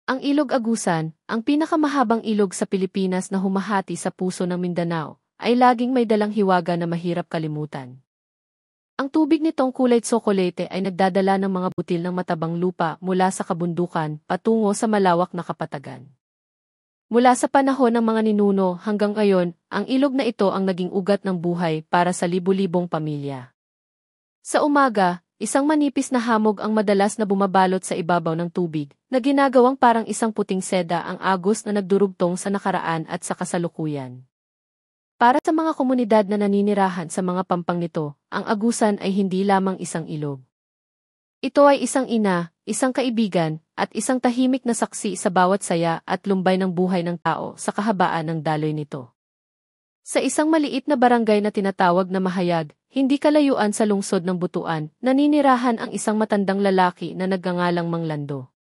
Ang Ilog Agusan, ang pinakamahabang ilog sa Pilipinas na humahati sa puso ng Mindanao, ay laging may dalang hiwaga na mahirap kalimutan. Ang tubig nitong kulay tsokolate ay nagdadala ng mga butil ng matabang lupa mula sa kabundukan patungo sa malawak na kapatagan. Mula sa panahon ng mga ninuno hanggang ngayon, ang ilog na ito ang naging ugat ng buhay para sa libu-libong pamilya. Sa umaga, isang manipis na hamog ang madalas na bumabalot sa ibabaw ng tubig, na ginagawang parang isang puting seda ang agos na nagdurugtong sa nakaraan at sa kasalukuyan. Para sa mga komunidad na naninirahan sa mga pampang nito, ang Agusan ay hindi lamang isang ilog. Ito ay isang ina, isang kaibigan, at isang tahimik na saksi sa bawat saya at lumbay ng buhay ng tao sa kahabaan ng daloy nito. Sa isang maliit na barangay na tinatawag na Mahayag, hindi kalayuan sa lungsod ng Butuan, naninirahan ang isang matandang lalaki na nagngangalang Mang Lando.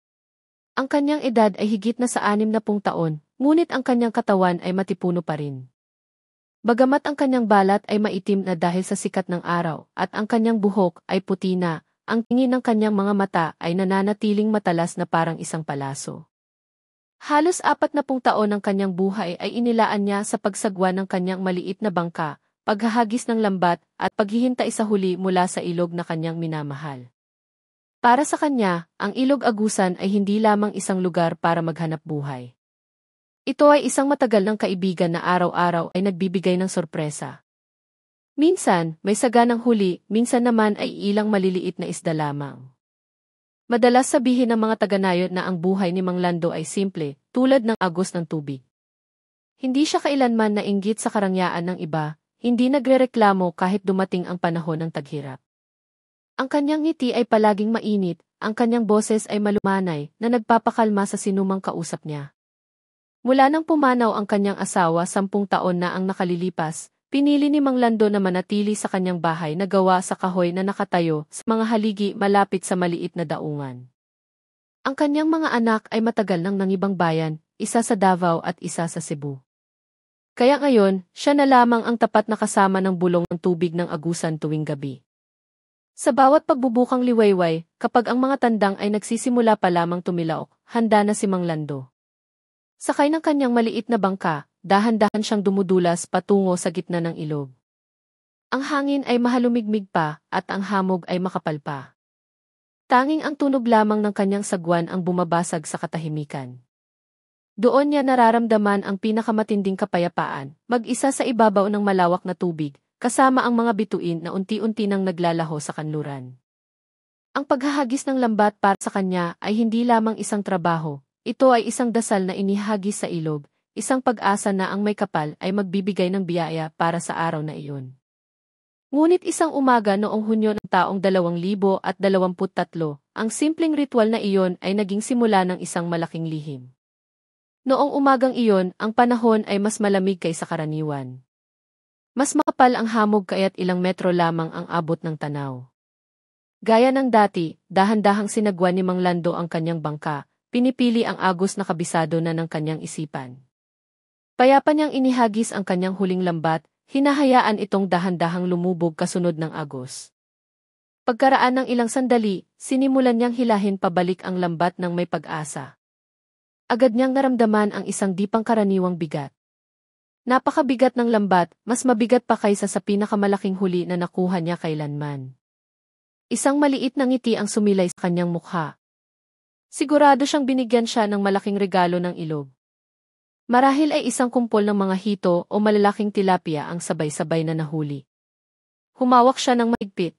Ang kanyang edad ay higit na sa 60 taon, ngunit ang kanyang katawan ay matipuno pa rin. Bagamat ang kanyang balat ay maitim na dahil sa sikat ng araw at ang kanyang buhok ay puti na, ang tingin ng kanyang mga mata ay nananatiling matalas na parang isang palaso. Halos 40 taon ng kanyang buhay ay inilaan niya sa pagsagwa ng kanyang maliit na bangka, paghahagis ng lambat, at paghihintay sa huli mula sa ilog na kanyang minamahal. Para sa kanya, ang Ilog Agusan ay hindi lamang isang lugar para maghanap buhay. Ito ay isang matagal ng kaibigan na araw-araw ay nagbibigay ng sorpresa. Minsan, may saganang huli, minsan naman ay ilang maliliit na isda lamang. Madalas sabihin ng mga taga-Nayon na ang buhay ni Mang Lando ay simple, tulad ng agos ng tubig. Hindi siya kailanman nainggit sa karangyaan ng iba, hindi nagrereklamo kahit dumating ang panahon ng taghirap. Ang kanyang ngiti ay palaging mainit, ang kanyang boses ay malumanay na nagpapakalma sa sinumang kausap niya. Mula nang pumanaw ang kanyang asawa 10 taon na ang nakalilipas, pinili ni Mang Lando na manatili sa kanyang bahay na gawa sa kahoy na nakatayo sa mga haligi malapit sa maliit na daungan. Ang kanyang mga anak ay matagal nang nangibang bayan, isa sa Davao at isa sa Cebu. Kaya ngayon, siya na lamang ang tapat na kasama ng bulong ng tubig ng Agusan tuwing gabi. Sa bawat pagbubukang liwayway, kapag ang mga tandang ay nagsisimula pa lamang tumilaok, handa na si Mang Lando. Sakay ng kanyang maliit na bangka, dahan-dahan siyang dumudulas patungo sa gitna ng ilog. Ang hangin ay mahalumigmig pa, at ang hamog ay makapal pa. Tanging ang tunog lamang ng kanyang sagwan ang bumabasag sa katahimikan. Doon niya nararamdaman ang pinakamatinding kapayapaan, mag-isa sa ibabaw ng malawak na tubig, kasama ang mga bituin na unti-unti nang naglalaho sa kanluran. Ang paghahagis ng lambat para sa kanya ay hindi lamang isang trabaho, ito ay isang dasal na inihagis sa ilog, isang pag-asa na ang may kapal ay magbibigay ng biyaya para sa araw na iyon. Ngunit isang umaga noong Hunyo ng taong 2023, ang simpleng ritual na iyon ay naging simula ng isang malaking lihim. Noong umagang iyon, ang panahon ay mas malamig kaysa karaniwan. Mas makapal ang hamog kaya't ilang metro lamang ang abot ng tanaw. Gaya ng dati, dahan-dahang sinagwan ni Mang Lando ang kanyang bangka, pinipili ang agos na kabisado na ng kanyang isipan. Payapa niyang inihagis ang kanyang huling lambat, hinahayaan itong dahan-dahang lumubog kasunod ng agos. Pagkaraan ng ilang sandali, sinimulan niyang hilahin pabalik ang lambat ng may pag-asa. Agad niyang naramdaman ang isang di pangkaraniwang bigat. Napakabigat ng lambat, mas mabigat pa kaysa sa pinakamalaking huli na nakuha niya kailanman. Isang maliit na ngiti ang sumilay sa kanyang mukha. Sigurado siyang binigyan siya ng malaking regalo ng ilog. Marahil ay isang kumpol ng mga hito o malalaking tilapia ang sabay-sabay na nahuli. Humawak siya ng mahigpit.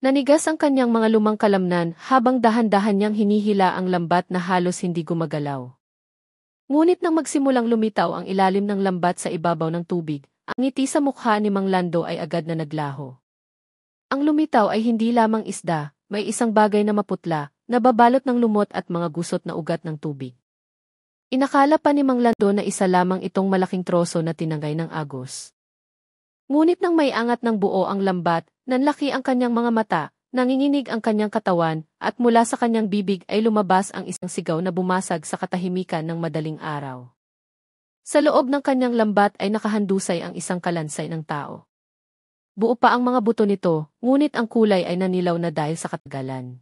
Nanigas ang kanyang mga lumang kalamnan habang dahan-dahan niyang hinihila ang lambat na halos hindi gumagalaw. Ngunit nang magsimulang lumitaw ang ilalim ng lambat sa ibabaw ng tubig, ang ngiti sa mukha ni Mang Lando ay agad na naglaho. Ang lumitaw ay hindi lamang isda, may isang bagay na maputla, nababalot ng lumot at mga gusot na ugat ng tubig. Inakala pa ni Mang Lando na isa lamang itong malaking troso na tinangay ng agos. Ngunit nang may angat ng buo ang lambat, nanlaki ang kanyang mga mata, nanginginig ang kanyang katawan, at mula sa kanyang bibig ay lumabas ang isang sigaw na bumasag sa katahimikan ng madaling araw. Sa loob ng kanyang lambat ay nakahandusay ang isang kalansay ng tao. Buo pa ang mga buto nito, ngunit ang kulay ay nanilaw na dahil sa katagalan.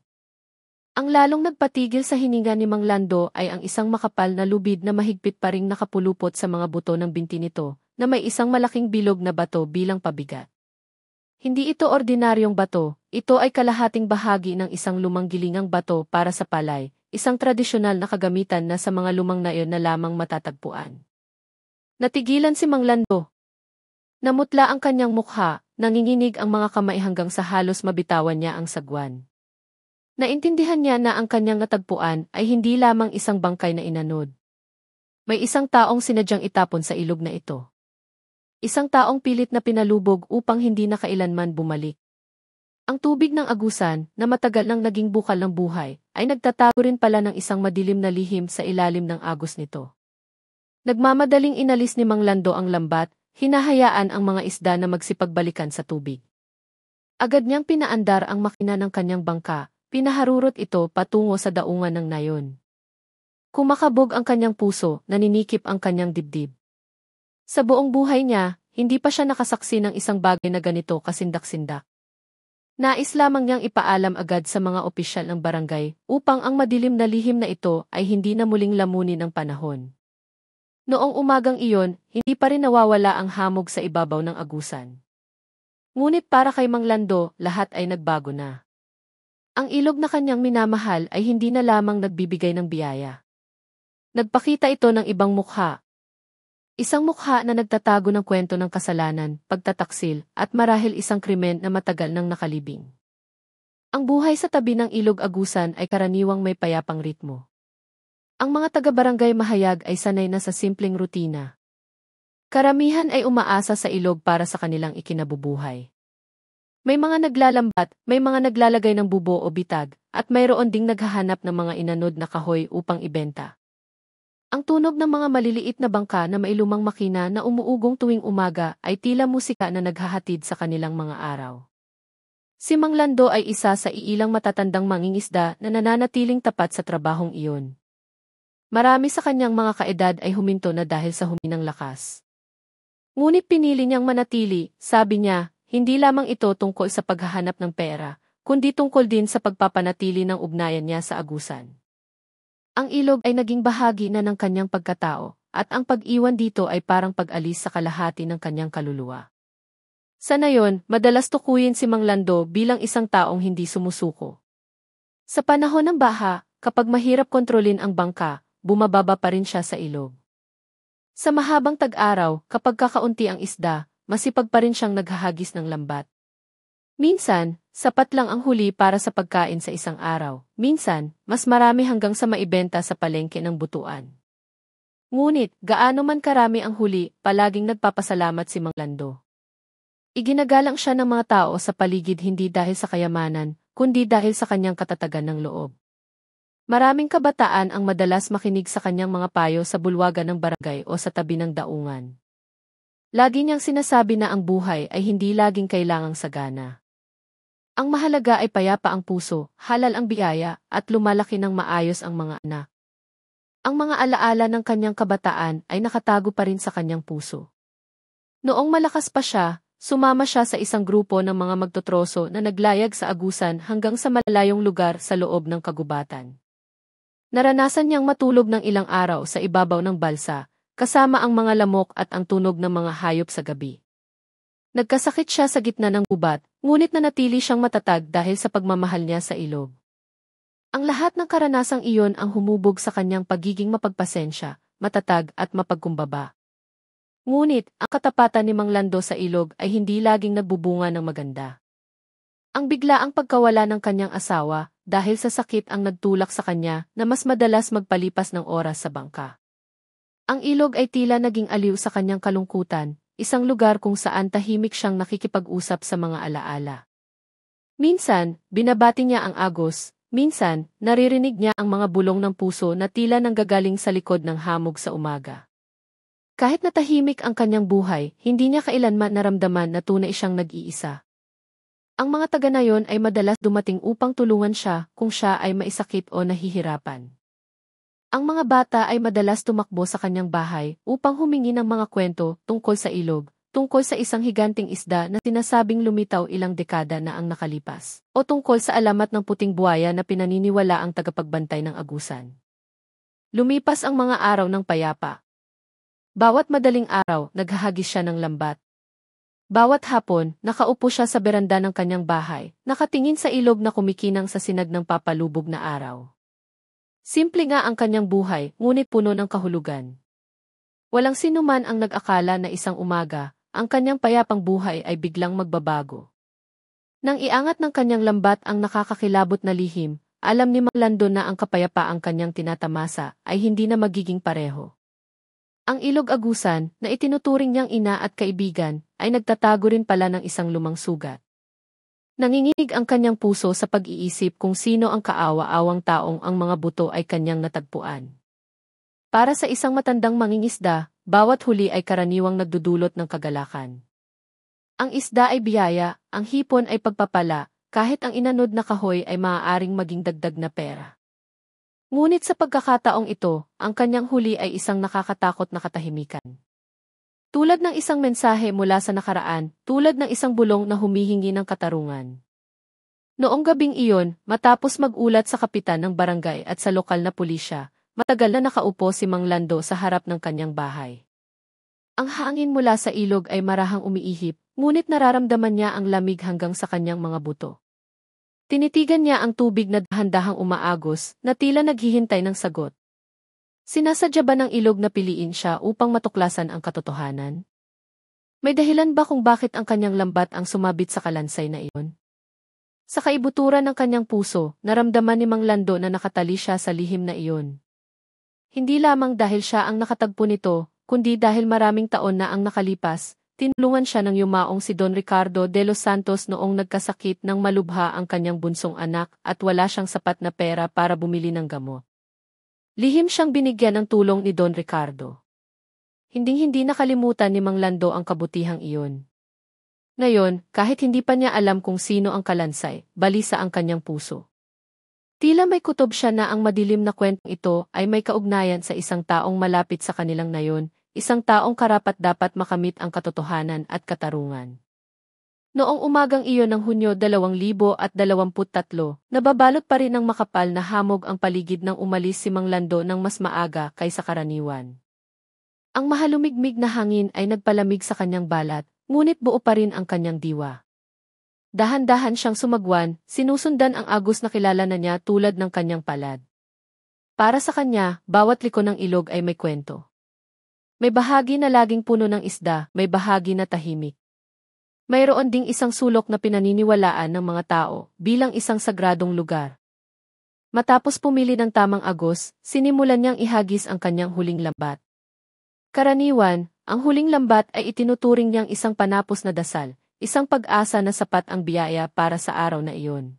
Ang lalong nagpatigil sa hininga ni Mang Lando ay ang isang makapal na lubid na mahigpit pa ring nakapulupot sa mga buto ng binti nito, na may isang malaking bilog na bato bilang pabigat. Hindi ito ordinaryong bato, ito ay kalahating bahagi ng isang lumang gilingang bato para sa palay, isang tradisyonal na kagamitan na sa mga lumang nayon na lamang matatagpuan. Natigilan si Mang Lando. Namutla ang kanyang mukha, nanginginig ang mga kamay hanggang sa halos mabitawan niya ang sagwan. Naintindihan niya na ang kanyang natagpuan ay hindi lamang isang bangkay na inanod. May isang taong sinadyang itapon sa ilog na ito. Isang taong pilit na pinalubog upang hindi na kailanman bumalik. Ang tubig ng agusan, na matagal nang naging bukal ng buhay, ay nagtatago rin pala ng isang madilim na lihim sa ilalim ng agos nito. Nagmamadaling inalis ni Mang Lando ang lambat, hinahayaan ang mga isda na magsipagbalikan sa tubig. Agad niyang pinaandar ang makina ng kanyang bangka, pinaharurot ito patungo sa daungan ng nayon. Kumakabog ang kanyang puso, naninikip ang kanyang dibdib. Sa buong buhay niya, hindi pa siya nakasaksi ng isang bagay na ganito kasindak-sindak. Nais lamang niyang ipaalam agad sa mga opisyal ng barangay upang ang madilim na lihim na ito ay hindi na muling lamunin ng panahon. Noong umagang iyon, hindi pa rin nawawala ang hamog sa ibabaw ng agusan. Ngunit para kay Mang Lando, lahat ay nagbago na. Ang ilog na kanyang minamahal ay hindi na lamang nagbibigay ng biyaya. Nagpakita ito ng ibang mukha. Isang mukha na nagtatago ng kwento ng kasalanan, pagtataksil, at marahil isang krimen na matagal nang nakalibing. Ang buhay sa tabi ng ilog agusan ay karaniwang may payapang ritmo. Ang mga taga-barangay mahayag ay sanay na sa simpleng rutina. Karamihan ay umaasa sa ilog para sa kanilang ikinabubuhay. May mga naglalambat, may mga naglalagay ng bubo o bitag, at mayroon ding naghahanap ng mga inanod na kahoy upang ibenta. Ang tunog ng mga maliliit na bangka na may lumang makina na umuugong tuwing umaga ay tila musika na naghahatid sa kanilang mga araw. Si Mang Lando ay isa sa iilang matatandang mangingisda na nananatiling tapat sa trabahong iyon. Marami sa kanyang mga kaedad ay huminto na dahil sa huminang lakas. Ngunit pinili niyang manatili, sabi niya, hindi lamang ito tungkol sa paghahanap ng pera, kundi tungkol din sa pagpapanatili ng ugnayan niya sa agusan. Ang ilog ay naging bahagi na ng kanyang pagkatao, at ang pag-iwan dito ay parang pag-alis sa kalahati ng kanyang kaluluwa. Sa nayon, madalas tukuyin si Mang Lando bilang isang taong hindi sumusuko. Sa panahon ng baha, kapag mahirap kontrolin ang bangka, bumababa pa rin siya sa ilog. Sa mahabang tag-araw, kapag kakaunti ang isda, masipag pa rin siyang naghahagis ng lambat. Minsan, sapat lang ang huli para sa pagkain sa isang araw. Minsan, mas marami hanggang sa maibenta sa palengke ng butuan. Ngunit, gaano man karami ang huli, palaging nagpapasalamat si Mang Lando. Iginagalang siya ng mga tao sa paligid hindi dahil sa kayamanan, kundi dahil sa kanyang katatagan ng loob. Maraming kabataan ang madalas makinig sa kanyang mga payo sa bulwagan ng barangay o sa tabi ng daungan. Lagi niyang sinasabi na ang buhay ay hindi laging kailangang sagana. Ang mahalaga ay payapa ang puso, halal ang biyaya, at lumalaki ng maayos ang mga anak. Ang mga alaala ng kanyang kabataan ay nakatago pa rin sa kanyang puso. Noong malakas pa siya, sumama siya sa isang grupo ng mga magtotroso na naglayag sa agusan hanggang sa malalayong lugar sa loob ng kagubatan. Naranasan niyang matulog ng ilang araw sa ibabaw ng balsa, kasama ang mga lamok at ang tunog ng mga hayop sa gabi. Nagkasakit siya sa gitna ng gubat, ngunit nanatili siyang matatag dahil sa pagmamahal niya sa ilog. Ang lahat ng karanasang iyon ang humubog sa kanyang pagiging mapagpasensya, matatag at mapagkumbaba. Ngunit, ang katapatan ni Mang Lando sa ilog ay hindi laging nagbubunga ng maganda. Ang biglaang pagkawala ng kanyang asawa, dahil sa sakit ang nagtulak sa kanya na mas madalas magpalipas ng oras sa bangka. Ang ilog ay tila naging aliw sa kanyang kalungkutan, isang lugar kung saan tahimik siyang nakikipag-usap sa mga alaala. Minsan, binabati niya ang agos, minsan, naririnig niya ang mga bulong ng puso na tila nanggagaling sa likod ng hamog sa umaga. Kahit na tahimik ang kanyang buhay, hindi niya kailanman naramdaman na tunay siyang nag-iisa. Ang mga taga-nayon ay madalas dumating upang tulungan siya kung siya ay maisakit o nahihirapan. Ang mga bata ay madalas tumakbo sa kanyang bahay upang humingi ng mga kwento tungkol sa ilog, tungkol sa isang higanting isda na sinasabing lumitaw ilang dekada na ang nakalipas, o tungkol sa alamat ng puting buhaya na pinaniniwala ang tagapagbantay ng agusan. Lumipas ang mga araw ng payapa. Bawat madaling araw, naghahagis siya ng lambat. Bawat hapon, nakaupo siya sa beranda ng kanyang bahay, nakatingin sa ilog na kumikinang sa sinag ng papalubog na araw. Simple nga ang kanyang buhay, ngunit puno ng kahulugan. Walang sinuman ang nag-akala na isang umaga, ang kanyang payapang buhay ay biglang magbabago. Nang iangat ng kanyang lambat ang nakakakilabot na lihim, alam ni Mang Lando na ang kapayapaang kanyang tinatamasa ay hindi na magiging pareho. Ang ilog agusan, na itinuturing niyang ina at kaibigan, ay nagtatago rin pala ng isang lumang sugat. Nanginginig ang kanyang puso sa pag-iisip kung sino ang kaawa-awang taong ang mga buto ay kanyang natagpuan. Para sa isang matandang mangingisda, bawat huli ay karaniwang nagdudulot ng kagalakan. Ang isda ay biyaya, ang hipon ay pagpapala, kahit ang inanod na kahoy ay maaaring maging dagdag na pera. Ngunit sa pagkakataong ito, ang kanyang huli ay isang nakakatakot na katahimikan. Tulad ng isang mensahe mula sa nakaraan, tulad ng isang bulong na humihingi ng katarungan. Noong gabing iyon, matapos mag-ulat sa kapitan ng barangay at sa lokal na pulisya, matagal na nakaupo si Mang Lando sa harap ng kanyang bahay. Ang hangin mula sa ilog ay marahang umiihip, ngunit nararamdaman niya ang lamig hanggang sa kanyang mga buto. Tinitigan niya ang tubig na dahan-dahang umaagos, na tila naghihintay ng sagot. Sinasadya ba ng ilog na piliin siya upang matuklasan ang katotohanan? May dahilan ba kung bakit ang kanyang lambat ang sumabit sa kalansay na iyon? Sa kaibuturan ng kanyang puso, naramdaman ni Mang Lando na nakatali siya sa lihim na iyon. Hindi lamang dahil siya ang nakatagpo nito, kundi dahil maraming taon na ang nakalipas, tinulungan siya ng yumaong si Don Ricardo de los Santos noong nagkasakit ng malubha ang kanyang bunsong anak at wala siyang sapat na pera para bumili ng gamot. Lihim siyang binigyan ng tulong ni Don Ricardo. Hinding-hindi nakalimutan ni Mang Lando ang kabutihang iyon. Ngayon, kahit hindi pa niya alam kung sino ang kalansay, balisa ang kanyang puso. Tila may kutob siya na ang madilim na kwentong ito ay may kaugnayan sa isang taong malapit sa kanilang nayon, isang taong karapat-dapat makamit ang katotohanan at katarungan. Noong umagang iyon ng Hunyo 2023, nababalot pa rin ng makapal na hamog ang paligid nang umalis si Mang Lando ng mas maaga kaysa karaniwan. Ang mahalumigmig na hangin ay nagpalamig sa kanyang balat, ngunit buo pa rin ang kanyang diwa. Dahan-dahan siyang sumagwan, sinusundan ang agos na kilala na niya tulad ng kanyang palad. Para sa kanya, bawat liko ng ilog ay may kwento. May bahagi na laging puno ng isda, may bahagi na tahimik. Mayroon ding isang sulok na pinaniniwalaan ng mga tao bilang isang sagradong lugar. Matapos pumili ng tamang agos, sinimulan niyang ihagis ang kanyang huling lambat. Karaniwan, ang huling lambat ay itinuturing niyang isang panapos na dasal, isang pag-asa na sapat ang biyaya para sa araw na iyon.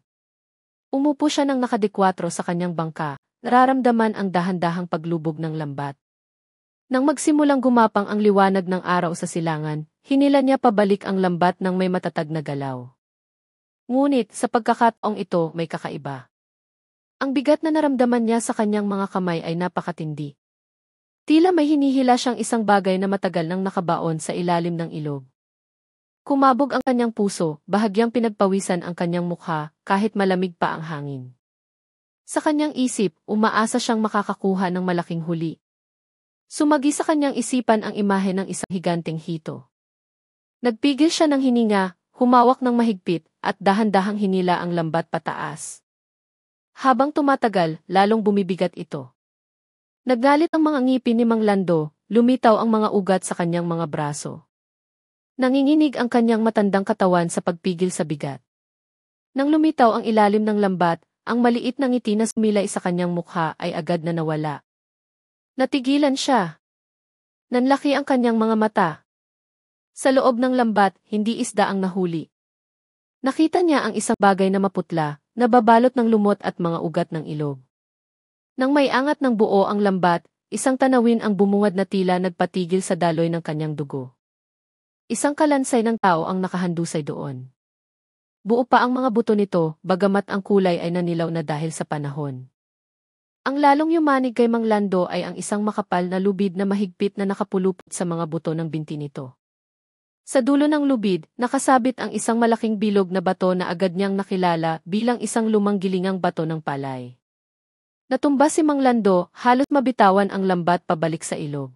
Umupo siya ng nakadikwatro sa kanyang bangka, nararamdaman ang dahan-dahang paglubog ng lambat. Nang magsimulang gumapang ang liwanag ng araw sa silangan, hinila niya pabalik ang lambat ng may matatag na galaw. Ngunit sa pagkakataong ito may kakaiba. Ang bigat na naramdaman niya sa kanyang mga kamay ay napakatindi. Tila may hinihila siyang isang bagay na matagal nang nakabaon sa ilalim ng ilog. Kumabog ang kanyang puso, bahagyang pinagpawisan ang kanyang mukha, kahit malamig pa ang hangin. Sa kanyang isip, umaasa siyang makakakuha ng malaking huli. Sumagi sa kanyang isipan ang imahe ng isang higanteng hito. Nagpigil siya ng hininga, humawak ng mahigpit, at dahan-dahang hinila ang lambat pataas. Habang tumatagal, lalong bumibigat ito. Naggalit ang mga ngipin ni Mang Lando, lumitaw ang mga ugat sa kanyang mga braso. Nanginginig ang kanyang matandang katawan sa pagpigil sa bigat. Nang lumitaw ang ilalim ng lambat, ang maliit na ngiti na sumilay sa kanyang mukha ay agad na nawala. Natigilan siya. Nanlaki ang kanyang mga mata. Sa loob ng lambat, hindi isda ang nahuli. Nakita niya ang isang bagay na maputla, nababalot ng lumot at mga ugat ng ilog. Nang may angat ng buo ang lambat, isang tanawin ang bumungad na tila nagpatigil sa daloy ng kanyang dugo. Isang kalansay ng tao ang nakahandusay doon. Buo pa ang mga buto nito, bagamat ang kulay ay nanilaw na dahil sa panahon. Ang lalong yumanig kay Mang Lando ay ang isang makapal na lubid na mahigpit na nakapulupot sa mga buto ng binti nito. Sa dulo ng lubid, nakasabit ang isang malaking bilog na bato na agad niyang nakilala bilang isang lumang gilingang bato ng palay. Natumba si Mang Lando, halos mabitawan ang lambat pabalik sa ilog.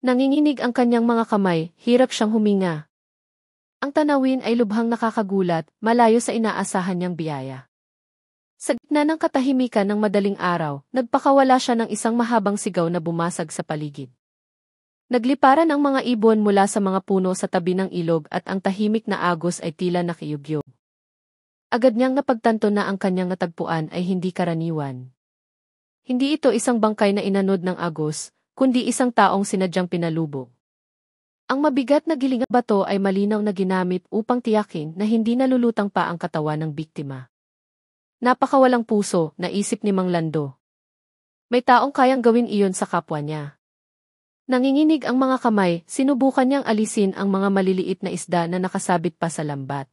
Nanginginig ang kanyang mga kamay, hirap siyang huminga. Ang tanawin ay lubhang nakakagulat, malayo sa inaasahan niyang biyaya. Sa gitna ng katahimikan ng madaling araw, nagpakawala siya ng isang mahabang sigaw na bumasag sa paligid. Nagliparan ang mga ibon mula sa mga puno sa tabi ng ilog at ang tahimik na agos ay tila nakiyugyog. Agad niyang napagtanto na ang kanyang natagpuan ay hindi karaniwan. Hindi ito isang bangkay na inanod ng agos, kundi isang taong sinadyang pinalubog. Ang mabigat na gilingang bato ay malinaw na ginamit upang tiyakin na hindi nalulutang pa ang katawan ng biktima. Napakawalang puso, naisip ni Mang Lando. May taong kayang gawin iyon sa kapwa niya. Nanginginig ang mga kamay, sinubukan niyang alisin ang mga maliliit na isda na nakasabit pa sa lambat.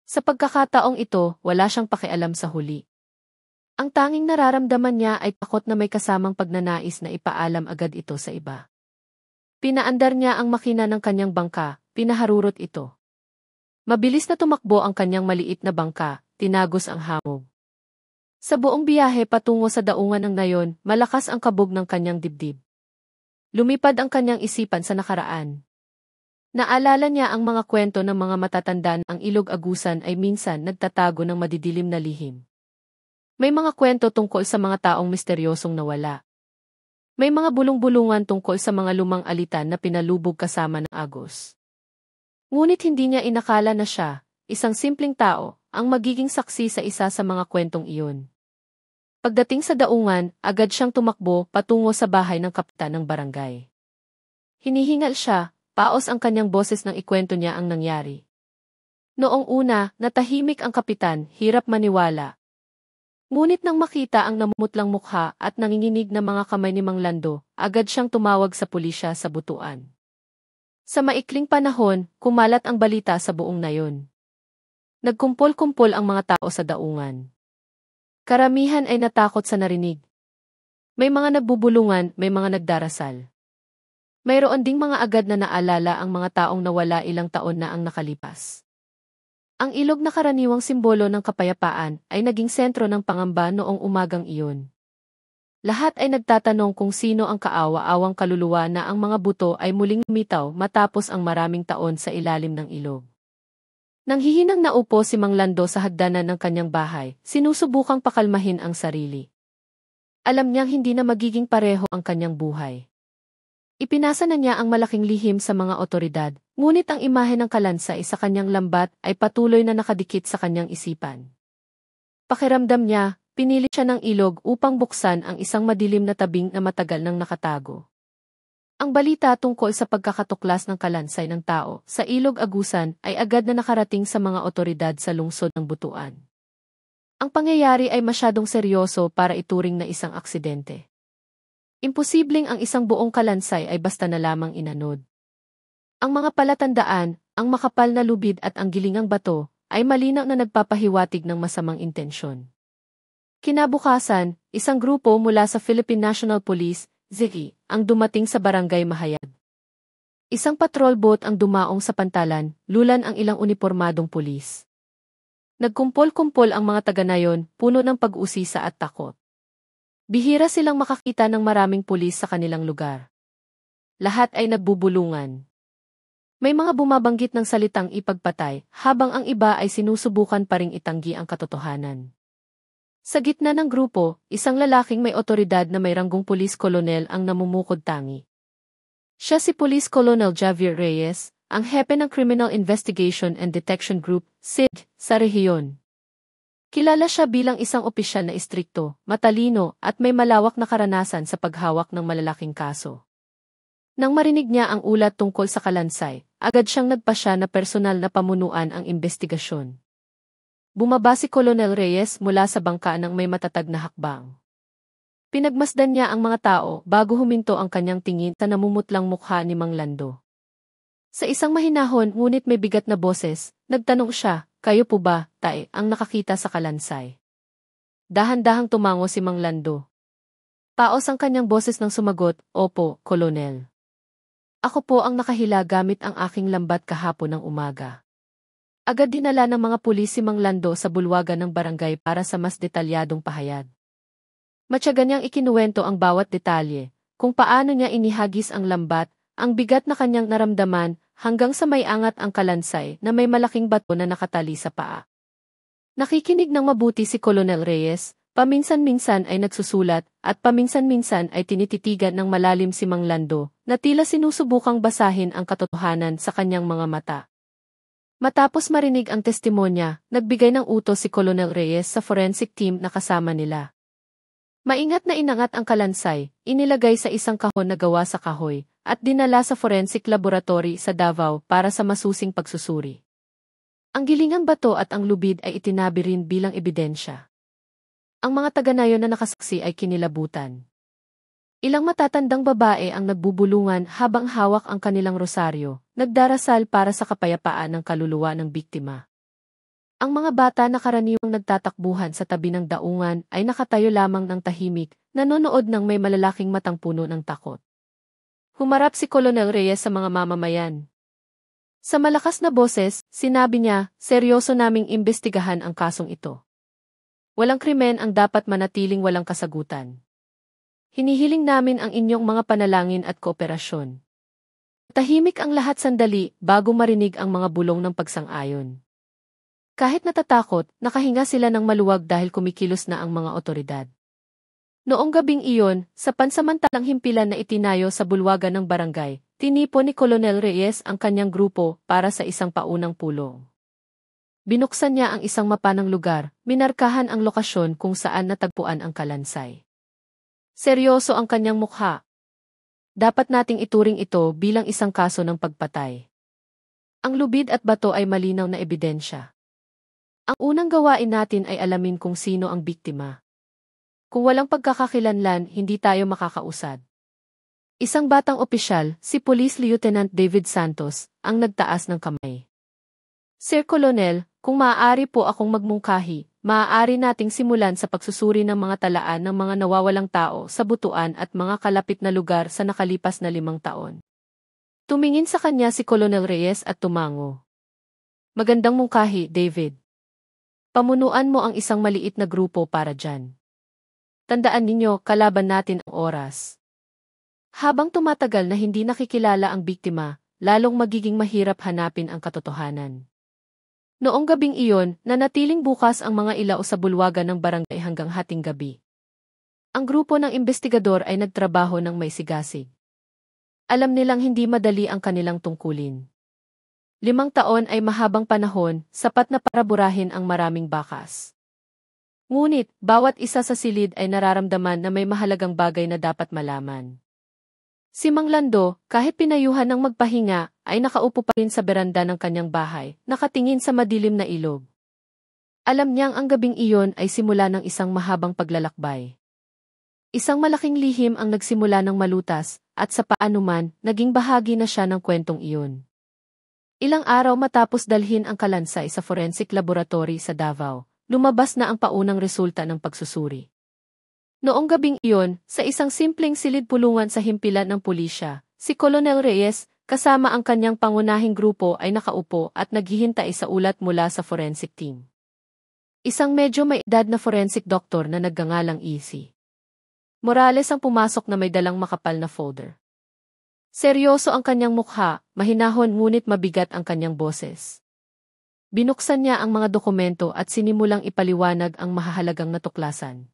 Sa pagkakataong ito, wala siyang pakialam sa huli. Ang tanging nararamdaman niya ay takot na may kasamang pagnanais na ipaalam agad ito sa iba. Pinaandar niya ang makina ng kanyang bangka, pinaharurot ito. Mabilis na tumakbo ang kanyang maliit na bangka, tinagos ang hamog. Sa buong biyahe patungo sa daungan ng nayon, malakas ang kabog ng kanyang dibdib. Lumipad ang kanyang isipan sa nakaraan. Naalala niya ang mga kwento ng mga matatanda na ang ilog agusan ay minsan nagtatago ng madidilim na lihim. May mga kwento tungkol sa mga taong misteryosong nawala. May mga bulong-bulungan tungkol sa mga lumang alitan na pinalubog kasama ng agos. Ngunit hindi niya inakala na siya, isang simpleng tao, ang magiging saksi sa isa sa mga kwentong iyon. Pagdating sa daungan, agad siyang tumakbo patungo sa bahay ng kapitan ng barangay. Hinihingal siya, paos ang kanyang boses nang ikwento niya ang nangyari. Noong una, natahimik ang kapitan, hirap maniwala. Ngunit nang makita ang namumutlang mukha at nanginginig na mga kamay ni Mang Lando, agad siyang tumawag sa pulisya sa butuan. Sa maikling panahon, kumalat ang balita sa buong nayon. Nagkumpol-kumpol ang mga tao sa daungan. Karamihan ay natakot sa narinig. May mga nagbubulungan, may mga nagdarasal. Mayroon ding mga agad na naalala ang mga taong nawala ilang taon na ang nakalipas. Ang ilog na karaniwang simbolo ng kapayapaan ay naging sentro ng pangamba noong umagang iyon. Lahat ay nagtatanong kung sino ang kaawa-awang kaluluwa na ang mga buto ay muling lumitaw matapos ang maraming taon sa ilalim ng ilog. Nanghihinang naupo si Mang Lando sa hagdanan ng kanyang bahay, sinusubukang pakalmahin ang sarili. Alam niyang hindi na magiging pareho ang kanyang buhay. Ipinasa na niya ang malaking lihim sa mga otoridad, ngunit ang imahe ng kalansay sa kanyang lambat ay patuloy na nakadikit sa kanyang isipan. Pakiramdam niya, pinili siya ng ilog upang buksan ang isang madilim na tabing na matagal nang nakatago. Ang balita tungkol sa pagkakatuklas ng kalansay ng tao sa ilog agusan ay agad na nakarating sa mga otoridad sa lungsod ng Butuan. Ang pangyayari ay masyadong seryoso para ituring na isang aksidente. Imposibleng ang isang buong kalansay ay basta na lamang inanod. Ang mga palatandaan, ang makapal na lubid at ang gilingang bato ay malinaw na nagpapahiwatig ng masamang intensyon. Kinabukasan, isang grupo mula sa Philippine National Police, ZICI, ang dumating sa Barangay Mahayag. Isang patrol boat ang dumaong sa pantalan, lulan ang ilang unipormadong pulis. Nagkumpol-kumpol ang mga taga-nayon, puno ng pag-usisa at takot. Bihira silang makakita ng maraming pulis sa kanilang lugar. Lahat ay nagbubulungan. May mga bumabanggit ng salitang ipagpatay, habang ang iba ay sinusubukan pa ring itanggi ang katotohanan. Sa gitna ng grupo, isang lalaking may otoridad na may ranggong pulis kolonel ang namumukod tangi. Siya si Police Colonel Javier Reyes, ang hepe ng Criminal Investigation and Detection Group, CID, sa rehiyon. Kilala siya bilang isang opisyal na istrikto, matalino, at may malawak na karanasan sa paghawak ng malalaking kaso. Nang marinig niya ang ulat tungkol sa kalansay, agad siyang nagpasya na personal na pamunuan ang investigasyon. Bumaba si Colonel Reyes mula sa bangka ng may matatag na hakbang. Pinagmasdan niya ang mga tao bago huminto ang kanyang tingin sa namumutlang mukha ni Mang Lando. Sa isang mahinahon ngunit may bigat na boses, nagtanong siya, "Kayo po ba, tae, ang nakakita sa kalansay?" Dahan-dahang tumango si Mang Lando. Paos ang kanyang boses nang sumagot, "Opo, Kolonel." Ako po ang nakahila gamit ang aking lambat kahapon ng umaga. Agad dinala ng mga pulis si Mang Lando sa bulwagan ng barangay para sa mas detalyadong pahayag. Matyaga niyang ikinuwento ang bawat detalye, kung paano niya inihagis ang lambat, ang bigat na kanyang naramdaman, hanggang sa may angat ang kalansay na may malaking bato na nakatali sa paa. Nakikinig ng mabuti si Colonel Reyes, paminsan-minsan ay nagsusulat, at paminsan-minsan ay tinititigan ng malalim si Mang Lando, na tila sinusubukang basahin ang katotohanan sa kanyang mga mata. Matapos marinig ang testimonya, nagbigay ng utos si Colonel Reyes sa forensic team na kasama nila. Maingat na inangat ang kalansay, inilagay sa isang kahon na gawa sa kahoy, at dinala sa forensic laboratory sa Davao para sa masusing pagsusuri. Ang gilingang bato at ang lubid ay itinabi rin bilang ebidensya. Ang mga taga-nayon na nakasaksi ay kinilabutan. Ilang matatandang babae ang nagbubulungan habang hawak ang kanilang rosaryo, nagdarasal para sa kapayapaan ng kaluluwa ng biktima. Ang mga bata na karaniwang nagtatakbuhan sa tabi ng daungan ay nakatayo lamang ng tahimik, nanonood ng may malalaking matang puno ng takot. Humarap si Colonel Reyes sa mga mamamayan. Sa malakas na boses, sinabi niya, seryoso naming imbestigahan ang kasong ito. Walang krimen ang dapat manatiling walang kasagutan. Hinihiling namin ang inyong mga panalangin at kooperasyon. Tahimik ang lahat sandali bago marinig ang mga bulong ng pagsang-ayon. Kahit natatakot, nakahinga sila ng maluwag dahil kumikilos na ang mga otoridad. Noong gabing iyon, sa pansamantalang himpilan na itinayo sa bulwagan ng barangay, tinipon ni Colonel Reyes ang kanyang grupo para sa isang paunang pulong. Binuksan niya ang isang mapa ng lugar, minarkahan ang lokasyon kung saan natagpuan ang kalansay. Seryoso ang kanyang mukha. Dapat nating ituring ito bilang isang kaso ng pagpatay. Ang lubid at bato ay malinaw na ebidensya. Ang unang gawain natin ay alamin kung sino ang biktima. Kung walang pagkakakilanlan, hindi tayo makakausad. Isang batang opisyal, si Police Lieutenant David Santos, ang nagtaas ng kamay. Sir Colonel, kung maaari po akong magmungkahi, maaari nating simulan sa pagsusuri ng mga talaan ng mga nawawalang tao sa Butuan at mga kalapit na lugar sa nakalipas na 5 taon. Tumingin sa kanya si Colonel Reyes at tumango. Magandang mungkahi, David. Pamunuan mo ang isang maliit na grupo para dyan. Tandaan ninyo, kalaban natin ang oras. Habang tumatagal na hindi nakikilala ang biktima, lalong magiging mahirap hanapin ang katotohanan. Noong gabing iyon, nanatiling bukas ang mga ilaw sa bulwagan ng barangay hanggang hating gabi. Ang grupo ng investigador ay nagtrabaho ng may sigasig. Alam nilang hindi madali ang kanilang tungkulin. 5 taon ay mahabang panahon, sapat na para burahin ang maraming bakas. Ngunit, bawat isa sa silid ay nararamdaman na may mahalagang bagay na dapat malaman. Si Mang Lando, kahit pinayuhan ng magpahinga, ay nakaupo pa rin sa beranda ng kanyang bahay, nakatingin sa madilim na ilog. Alam niyang ang gabing iyon ay simula ng isang mahabang paglalakbay. Isang malaking lihim ang nagsimula ng malutas, at sa paanuman, naging bahagi na siya ng kwentong iyon. Ilang araw matapos dalhin ang kalansay sa forensic laboratory sa Davao, lumabas na ang paunang resulta ng pagsusuri. Noong gabing iyon, sa isang simpleng silid-pulungan sa himpilan ng pulisya, si Colonel Reyes, kasama ang kanyang pangunahing grupo ay nakaupo at naghihintay sa ulat mula sa forensic team. Isang medyo may edad na forensic doctor na nagngangalang E.C. Morales ang pumasok na may dalang makapal na folder. Seryoso ang kanyang mukha, mahinahon ngunit mabigat ang kanyang boses. Binuksan niya ang mga dokumento at sinimulang ipaliwanag ang mahahalagang natuklasan.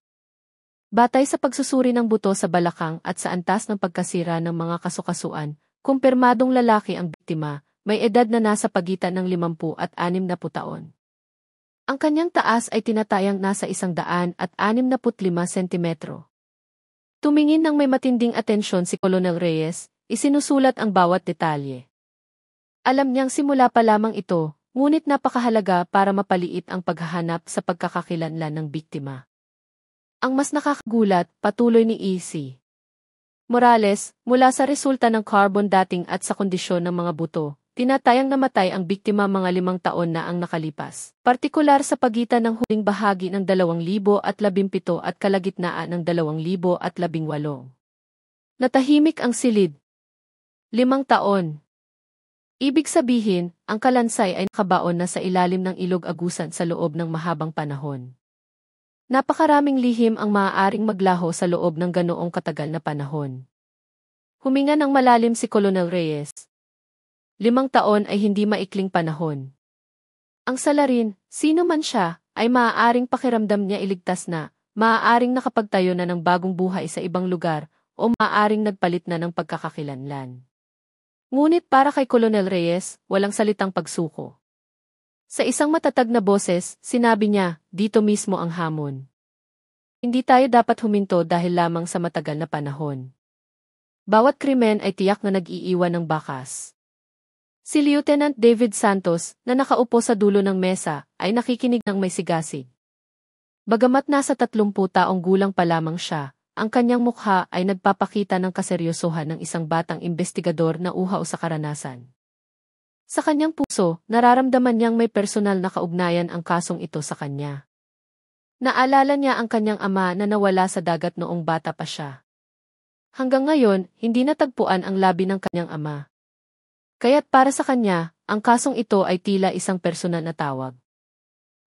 Batay sa pagsusuri ng buto sa balakang at sa antas ng pagkasira ng mga kasukasuan, kumpirmadong lalaki ang biktima, may edad na nasa pagitan ng 50 at 60 taon. Ang kanyang taas ay tinatayang nasa 165 sentimetro. Tumingin ng may matinding atensyon si Colonel Reyes, isinusulat ang bawat detalye. Alam niyang simula pa lamang ito, ngunit napakahalaga para mapaliit ang paghahanap sa pagkakakilanlan ng biktima. Ang mas nakakagulat, patuloy ni E.C. Morales, mula sa resulta ng carbon dating at sa kondisyon ng mga buto, tinatayang namatay ang biktima mga 5 taon na ang nakalipas, partikular sa pagitan ng huling bahagi ng 2017 at kalagitnaan ng 2018. Natahimik ang silid. 5 taon. Ibig sabihin, ang kalansay ay nakabaon na sa ilalim ng ilog Agusan sa loob ng mahabang panahon. Napakaraming lihim ang maaaring maglaho sa loob ng ganoong katagal na panahon. Huminga ng malalim si Colonel Reyes. 5 taon ay hindi maikling panahon. Ang salarin, sino man siya, ay maaaring pakiramdam niya iligtas na, maaaring nakapagtayo na ng bagong buhay sa ibang lugar, o maaaring nagpalit na ng pagkakakilanlan. Ngunit para kay Colonel Reyes, walang salitang pagsuko. Sa isang matatag na boses, sinabi niya, dito mismo ang hamon. Hindi tayo dapat huminto dahil lamang sa matagal na panahon. Bawat krimen ay tiyak na nag-iiwan ng bakas. Si Lieutenant David Santos, na nakaupo sa dulo ng mesa, ay nakikinig ng may sigasig. Bagamat nasa 30 taong gulang pa lamang siya, ang kanyang mukha ay nagpapakita ng kaseryosohan ng isang batang investigador na uhaw sa karanasan. Sa kanyang puso, nararamdaman niyang may personal na kaugnayan ang kasong ito sa kanya. Naalala niya ang kanyang ama na nawala sa dagat noong bata pa siya. Hanggang ngayon, hindi natagpuan ang labi ng kanyang ama. Kaya't para sa kanya, ang kasong ito ay tila isang personal na tawag.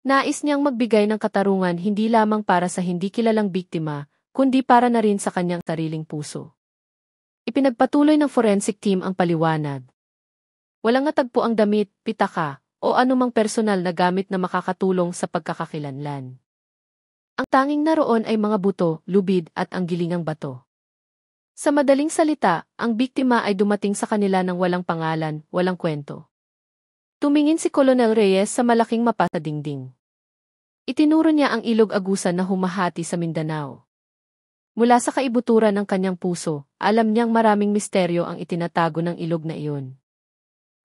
Nais niyang magbigay ng katarungan hindi lamang para sa hindi kilalang biktima, kundi para na rin sa kanyang sariling puso. Ipinagpatuloy ng forensic team ang paliwanag. Walang natagpo ang damit, pitaka, o anumang personal na gamit na makakatulong sa pagkakakilanlan. Ang tanging naroon ay mga buto, lubid at ang gilingang bato. Sa madaling salita, ang biktima ay dumating sa kanila ng walang pangalan, walang kwento. Tumingin si Colonel Reyes sa malaking mapa sa dingding. Itinuro niya ang ilog Agusan na humahati sa Mindanao. Mula sa kaibuturan ng kanyang puso, alam niyang maraming misteryo ang itinatago ng ilog na iyon.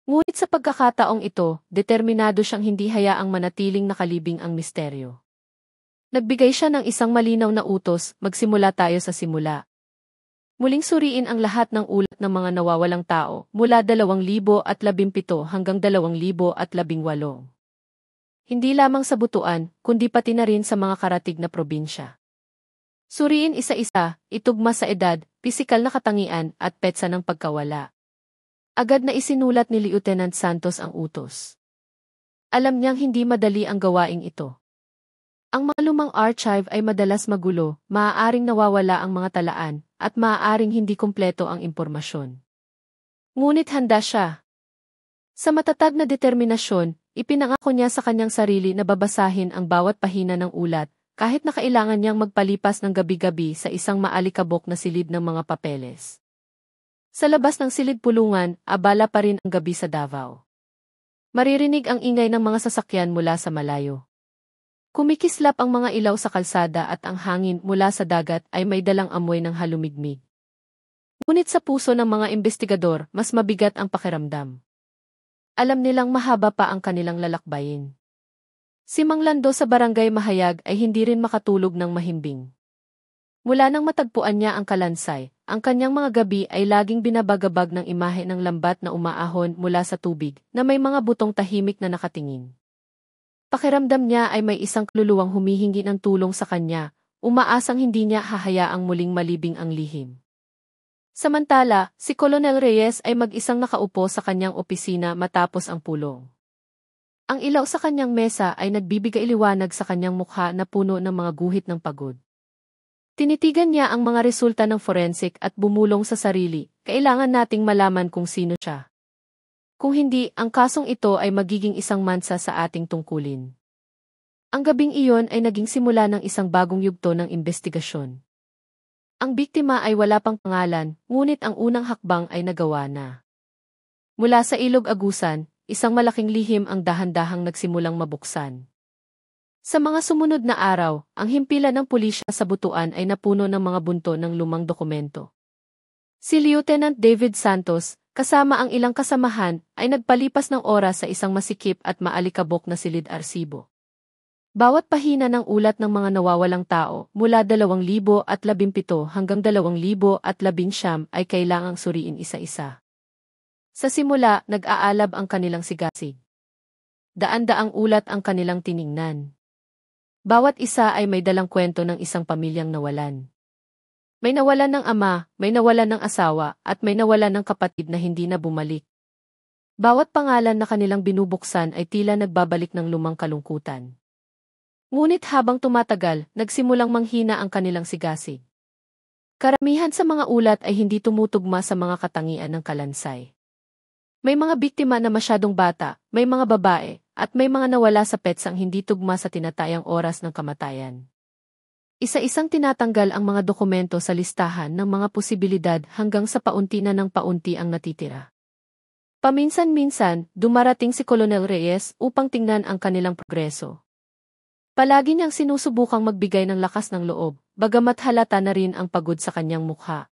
Ngunit sa pagkakataong ito, determinado siyang hindi hayaang manatiling nakalibing ang misteryo. Nagbigay siya ng isang malinaw na utos, magsimula tayo sa simula. Muling suriin ang lahat ng ulat ng mga nawawalang tao mula 2017 hanggang 2018. Hindi lamang sa butuan, kundi pati na rin sa mga karatig na probinsya. Suriin isa-isa, itugma sa edad, pisikal na katangian at petsa ng pagkawala. Agad na isinulat ni Lieutenant Santos ang utos. Alam niyang hindi madali ang gawaing ito. Ang mga lumang archive ay madalas magulo, maaaring nawawala ang mga talaan, at maaaring hindi kumpleto ang impormasyon. Ngunit handa siya. Sa matatag na determinasyon, ipinangako niya sa kanyang sarili na babasahin ang bawat pahina ng ulat, kahit na kailangan niyang magpalipas ng gabi-gabi sa isang maalikabok na silid ng mga papeles. Sa labas ng silid pulungan, abala pa rin ang gabi sa Davao. Maririnig ang ingay ng mga sasakyan mula sa malayo. Kumikislap ang mga ilaw sa kalsada at ang hangin mula sa dagat ay may dalang amoy ng halumigmig. Ngunit sa puso ng mga investigador, mas mabigat ang pakiramdam. Alam nilang mahaba pa ang kanilang lalakbayin. Si Mang Lando sa Barangay Mahayag ay hindi rin makatulog ng mahimbing. Mula nang matagpuan niya ang kalansay, ang kanyang mga gabi ay laging binabagabag ng imahe ng lambat na umaahon mula sa tubig na may mga butong tahimik na nakatingin. Pakiramdam niya ay may isang kaluluwang humihingi ng tulong sa kanya, umaasang hindi niya hahayaang muling malibing ang lihim. Samantala, si Colonel Reyes ay mag-isang nakaupo sa kanyang opisina matapos ang pulong. Ang ilaw sa kanyang mesa ay nagbibigay liwanag sa kanyang mukha na puno ng mga guhit ng pagod. Tinitigan niya ang mga resulta ng forensic at bumulong sa sarili, kailangan nating malaman kung sino siya. Kung hindi, ang kasong ito ay magiging isang mansa sa ating tungkulin. Ang gabing iyon ay naging simula ng isang bagong yugto ng investigasyon. Ang biktima ay wala pang pangalan, ngunit ang unang hakbang ay nagawa na. Mula sa ilog Agusan, isang malaking lihim ang dahan-dahang nagsimulang mabuksan. Sa mga sumunod na araw, ang himpilan ng pulisya sa butuan ay napuno ng mga bunto ng lumang dokumento. Si Lieutenant David Santos, kasama ang ilang kasamahan, ay nagpalipas ng oras sa isang masikip at maalikabok na silid arsibo. Bawat pahina ng ulat ng mga nawawalang tao mula 2017 hanggang 2019 ay kailangang suriin isa-isa. Sa simula, nag-aalab ang kanilang sigasig. Daan-daang ulat ang kanilang tiningnan. Bawat isa ay may dalang kwento ng isang pamilyang nawalan. May nawalan ng ama, may nawalan ng asawa, at may nawalan ng kapatid na hindi na bumalik. Bawat pangalan na kanilang binubuksan ay tila nagbabalik ng lumang kalungkutan. Ngunit habang tumatagal, nagsimulang manghina ang kanilang sigasig. Karamihan sa mga ulat ay hindi tumutugma sa mga katangian ng kalansay. May mga biktima na masyadong bata, may mga babae, at may mga nawala sa petsang hindi tugma sa tinatayang oras ng kamatayan. Isa-isang tinatanggal ang mga dokumento sa listahan ng mga posibilidad hanggang sa paunti na ng paunti ang natitira. Paminsan-minsan, dumarating si Colonel Reyes upang tingnan ang kanilang progreso. Palagi niyang sinusubukang magbigay ng lakas ng loob, bagamat halata na rin ang pagod sa kanyang mukha.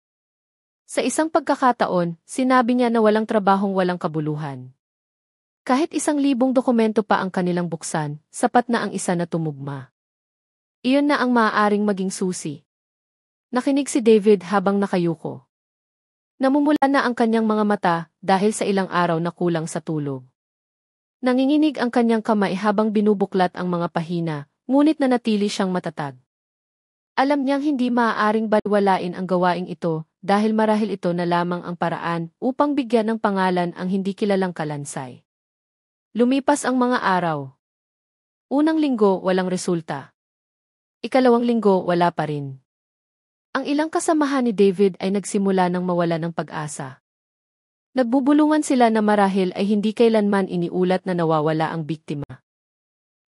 Sa isang pagkakataon, sinabi niya na walang trabahong walang kabuluhan. Kahit 1,000 dokumento pa ang kanilang buksan, sapat na ang isa na tumugma. Iyon na ang maaaring maging susi. Nakinig si David habang nakayuko. Namumula na ang kanyang mga mata dahil sa ilang araw na kulang sa tulog. Nanginginig ang kanyang kamay habang binubuklat ang mga pahina, ngunit nanatili siyang matatag. Alam niyang hindi maaaring balwalain ang gawaing ito dahil marahil ito na lamang ang paraan upang bigyan ng pangalan ang hindi kilalang kalansay. Lumipas ang mga araw. Unang linggo, walang resulta. Ikalawang linggo, wala pa rin. Ang ilang kasamahan ni David ay nagsimula ng mawala ng pag-asa. Nagbubulungan sila na marahil ay hindi kailanman iniulat na nawawala ang biktima.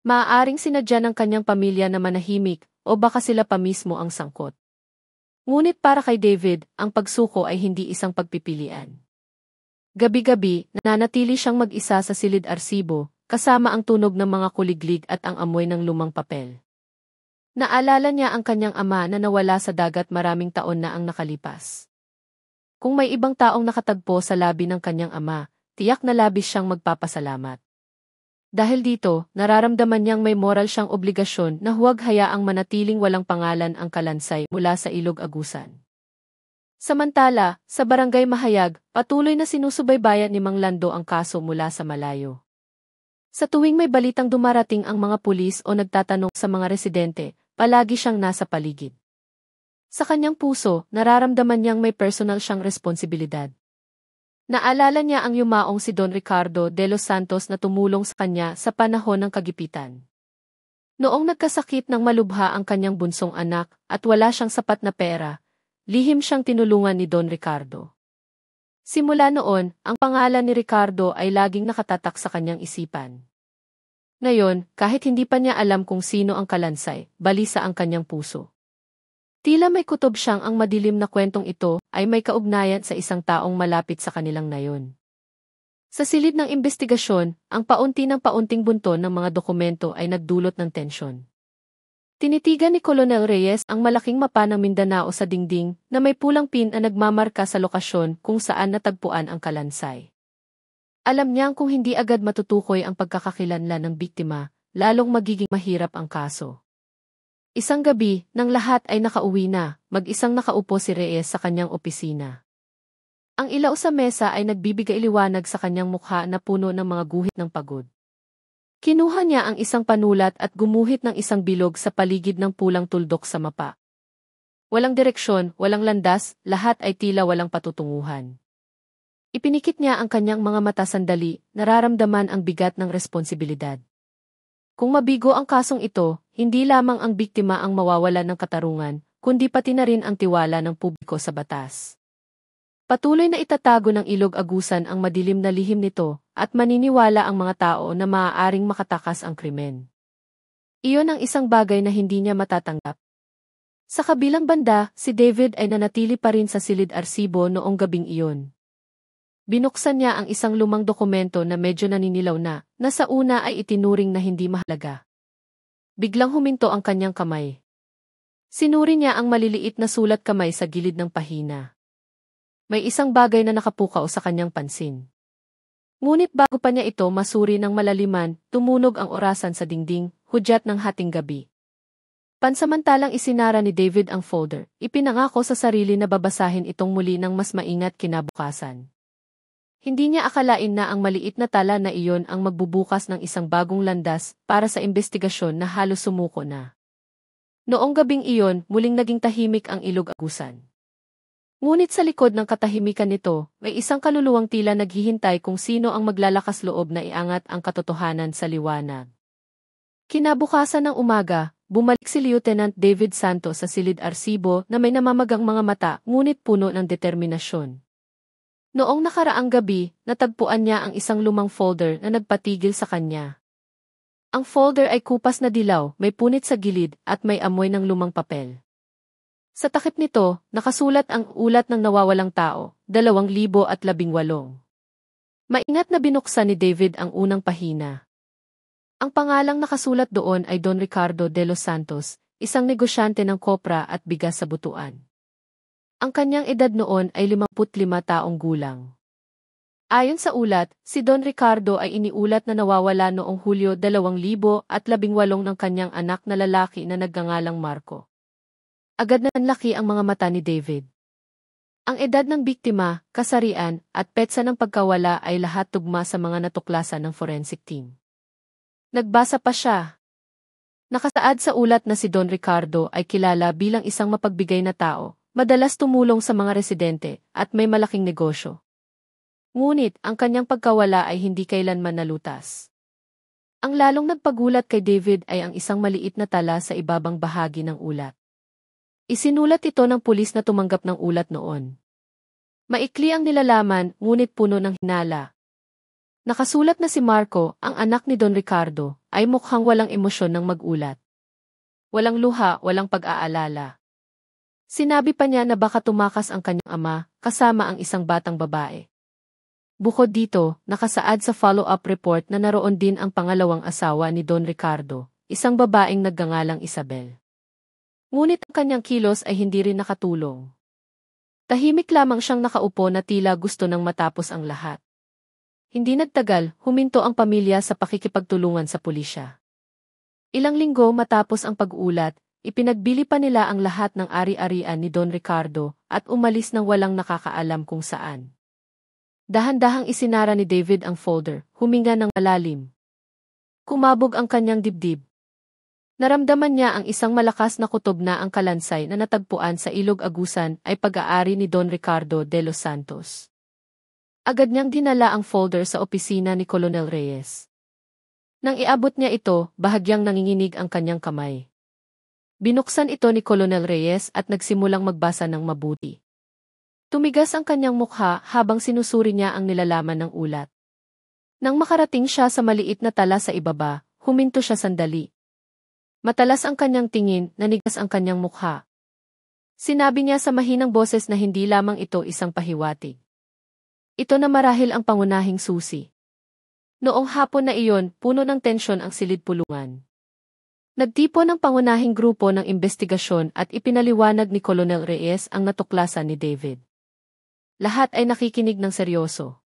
Maaaring sinadya ng kanyang pamilya na manahimik o baka sila pa mismo ang sangkot. Ngunit para kay David, ang pagsuko ay hindi isang pagpipilian. Gabi-gabi, nananatili siyang mag-isa sa silid arsibo, kasama ang tunog ng mga kuliglig at ang amoy ng lumang papel. Naalala niya ang kanyang ama na nawala sa dagat maraming taon na ang nakalipas. Kung may ibang taong nakatagpo sa labi ng kanyang ama, tiyak na labis siyang magpapasalamat. Dahil dito, nararamdaman niyang may moral siyang obligasyon na huwag hayaang manatiling walang pangalan ang kalansay mula sa Ilog Agusan. Samantala, sa Barangay Mahayag, patuloy na sinusubaybayan ni Mang Lando ang kaso mula sa malayo. Sa tuwing may balitang dumarating ang mga pulis o nagtatanong sa mga residente, palagi siyang nasa paligid. Sa kanyang puso, nararamdaman niyang may personal siyang responsibilidad. Naalala niya ang yumaong si Don Ricardo de los Santos na tumulong sa kanya sa panahon ng kagipitan. Noong nagkasakit ng malubha ang kanyang bunsong anak at wala siyang sapat na pera, lihim siyang tinulungan ni Don Ricardo. Simula noon, ang pangalan ni Ricardo ay laging nakatatak sa kanyang isipan. Ngayon, kahit hindi pa niya alam kung sino ang kalansay, balisa ang kanyang puso. Tila may kutob siyang ang madilim na kwentong ito ay may kaugnayan sa isang taong malapit sa kanilang nayon. Sa silid ng investigasyon, ang paunti ng paunting bunton ng mga dokumento ay nagdulot ng tensyon. Tinitigan ni Colonel Reyes ang malaking mapa ng Mindanao sa dingding na may pulang pin na nagmamarka sa lokasyon kung saan natagpuan ang kalansay. Alam niyang kung hindi agad matutukoy ang pagkakakilanlan ng biktima, lalong magiging mahirap ang kaso. Isang gabi, nang lahat ay nakauwi na, mag-isang nakaupo si Reyes sa kanyang opisina. Ang ilaw sa mesa ay nagbibigay liwanag sa kanyang mukha na puno ng mga guhit ng pagod. Kinuha niya ang isang panulat at gumuhit ng isang bilog sa paligid ng pulang tuldok sa mapa. Walang direksyon, walang landas, lahat ay tila walang patutunguhan. Ipinikit niya ang kanyang mga mata sandali, nararamdaman ang bigat ng responsibilidad. Kung mabigo ang kasong ito, hindi lamang ang biktima ang mawawala ng katarungan, kundi pati na rin ang tiwala ng publiko sa batas. Patuloy na itatago ng Ilog Agusan ang madilim na lihim nito, at maniniwala ang mga tao na maaaring makatakas ang krimen. Iyon ang isang bagay na hindi niya matatanggap. Sa kabilang banda, si David ay nanatili pa rin sa silid arsibo noong gabing iyon. Binuksan niya ang isang lumang dokumento na medyo naninilaw na sa una ay itinuring na hindi mahalaga. Biglang huminto ang kanyang kamay. Sinuri niya ang maliliit na sulat kamay sa gilid ng pahina. May isang bagay na nakapukaw sa kanyang pansin. Ngunit bago pa niya ito masuri ng malaliman, tumunog ang orasan sa dingding, hudyat ng hating gabi. Pansamantalang isinara ni David ang folder, ipinangako sa sarili na babasahin itong muli ng mas maingat kinabukasan. Hindi niya akalain na ang maliit na tala na iyon ang magbubukas ng isang bagong landas para sa investigasyon na halos sumuko na. Noong gabing iyon, muling naging tahimik ang Ilog Agusan. Ngunit sa likod ng katahimikan nito, may isang kaluluwang tila naghihintay kung sino ang maglalakas loob na iangat ang katotohanan sa liwanag. Kinabukasan ng umaga, bumalik si Lieutenant David Santos sa silid Arcibo na may namamagang mga mata ngunit puno ng determinasyon. Noong nakaraang gabi, natagpuan niya ang isang lumang folder na nagpatigil sa kanya. Ang folder ay kupas na dilaw, may punit sa gilid at may amoy ng lumang papel. Sa takip nito, nakasulat ang ulat ng nawawalang tao, 2018. Maingat na binuksan ni David ang unang pahina. Ang pangalang nakasulat doon ay Don Ricardo de los Santos, isang negosyante ng kopra at bigas sa butuan. Ang kanyang edad noon ay 55 taong gulang. Ayon sa ulat, si Don Ricardo ay iniulat na nawawala noong Hulyo 2018 ng kanyang anak na lalaki na nagngangalang Marco. Agad na nanlaki ang mga mata ni David. Ang edad ng biktima, kasarian, at petsa ng pagkawala ay lahat tugma sa mga natuklasan ng forensic team. Nagbasa pa siya. Nakasaad sa ulat na si Don Ricardo ay kilala bilang isang mapagbigay na tao, madalas tumulong sa mga residente, at may malaking negosyo. Ngunit, ang kanyang pagkawala ay hindi kailanman nalutas. Ang lalong nagpagulat kay David ay ang isang maliit na tala sa ibabang bahagi ng ulat. Isinulat ito ng pulis na tumanggap ng ulat noon. Maikli ang nilalaman, ngunit puno ng hinala. Nakasulat na si Marco, ang anak ni Don Ricardo, ay mukhang walang emosyon ng mag-ulat. Walang luha, walang pag-aalala. Sinabi pa niya na baka tumakas ang kanyang ama, kasama ang isang batang babae. Bukod dito, nakasaad sa follow-up report na naroon din ang pangalawang asawa ni Don Ricardo, isang babaeng nagngangalang Isabel. Ngunit ang kanyang kilos ay hindi rin nakatulong. Tahimik lamang siyang nakaupo na tila gusto nang matapos ang lahat. Hindi nagtagal, huminto ang pamilya sa pakikipagtulungan sa pulisya. Ilang linggo matapos ang pag-ulat, ipinagbili pa nila ang lahat ng ari-arian ni Don Ricardo at umalis nang walang nakakaalam kung saan. Dahan-dahang isinara ni David ang folder, huminga ng malalim. Kumabog ang kanyang dibdib. Naramdaman niya ang isang malakas na kutob na ang kalansay na natagpuan sa Ilog Agusan ay pag-aari ni Don Ricardo de los Santos. Agad niyang dinala ang folder sa opisina ni Colonel Reyes. Nang iabot niya ito, bahagyang nanginginig ang kanyang kamay. Binuksan ito ni Colonel Reyes at nagsimulang magbasa ng mabuti. Tumigas ang kanyang mukha habang sinusuri niya ang nilalaman ng ulat. Nang makarating siya sa maliit na tala sa ibaba, huminto siya sandali. Matalas ang kanyang tingin, nanigas ang kanyang mukha. Sinabi niya sa mahinang boses na hindi lamang ito isang pahiwatig. Ito na marahil ang pangunahing susi. Noong hapon na iyon, puno ng tensyon ang silid pulungan. Nagtipon ang pangunahing grupo ng investigasyon at ipinaliwanag ni Colonel Reyes ang natuklasan ni David. Lahat ay nakikinig ng seryoso.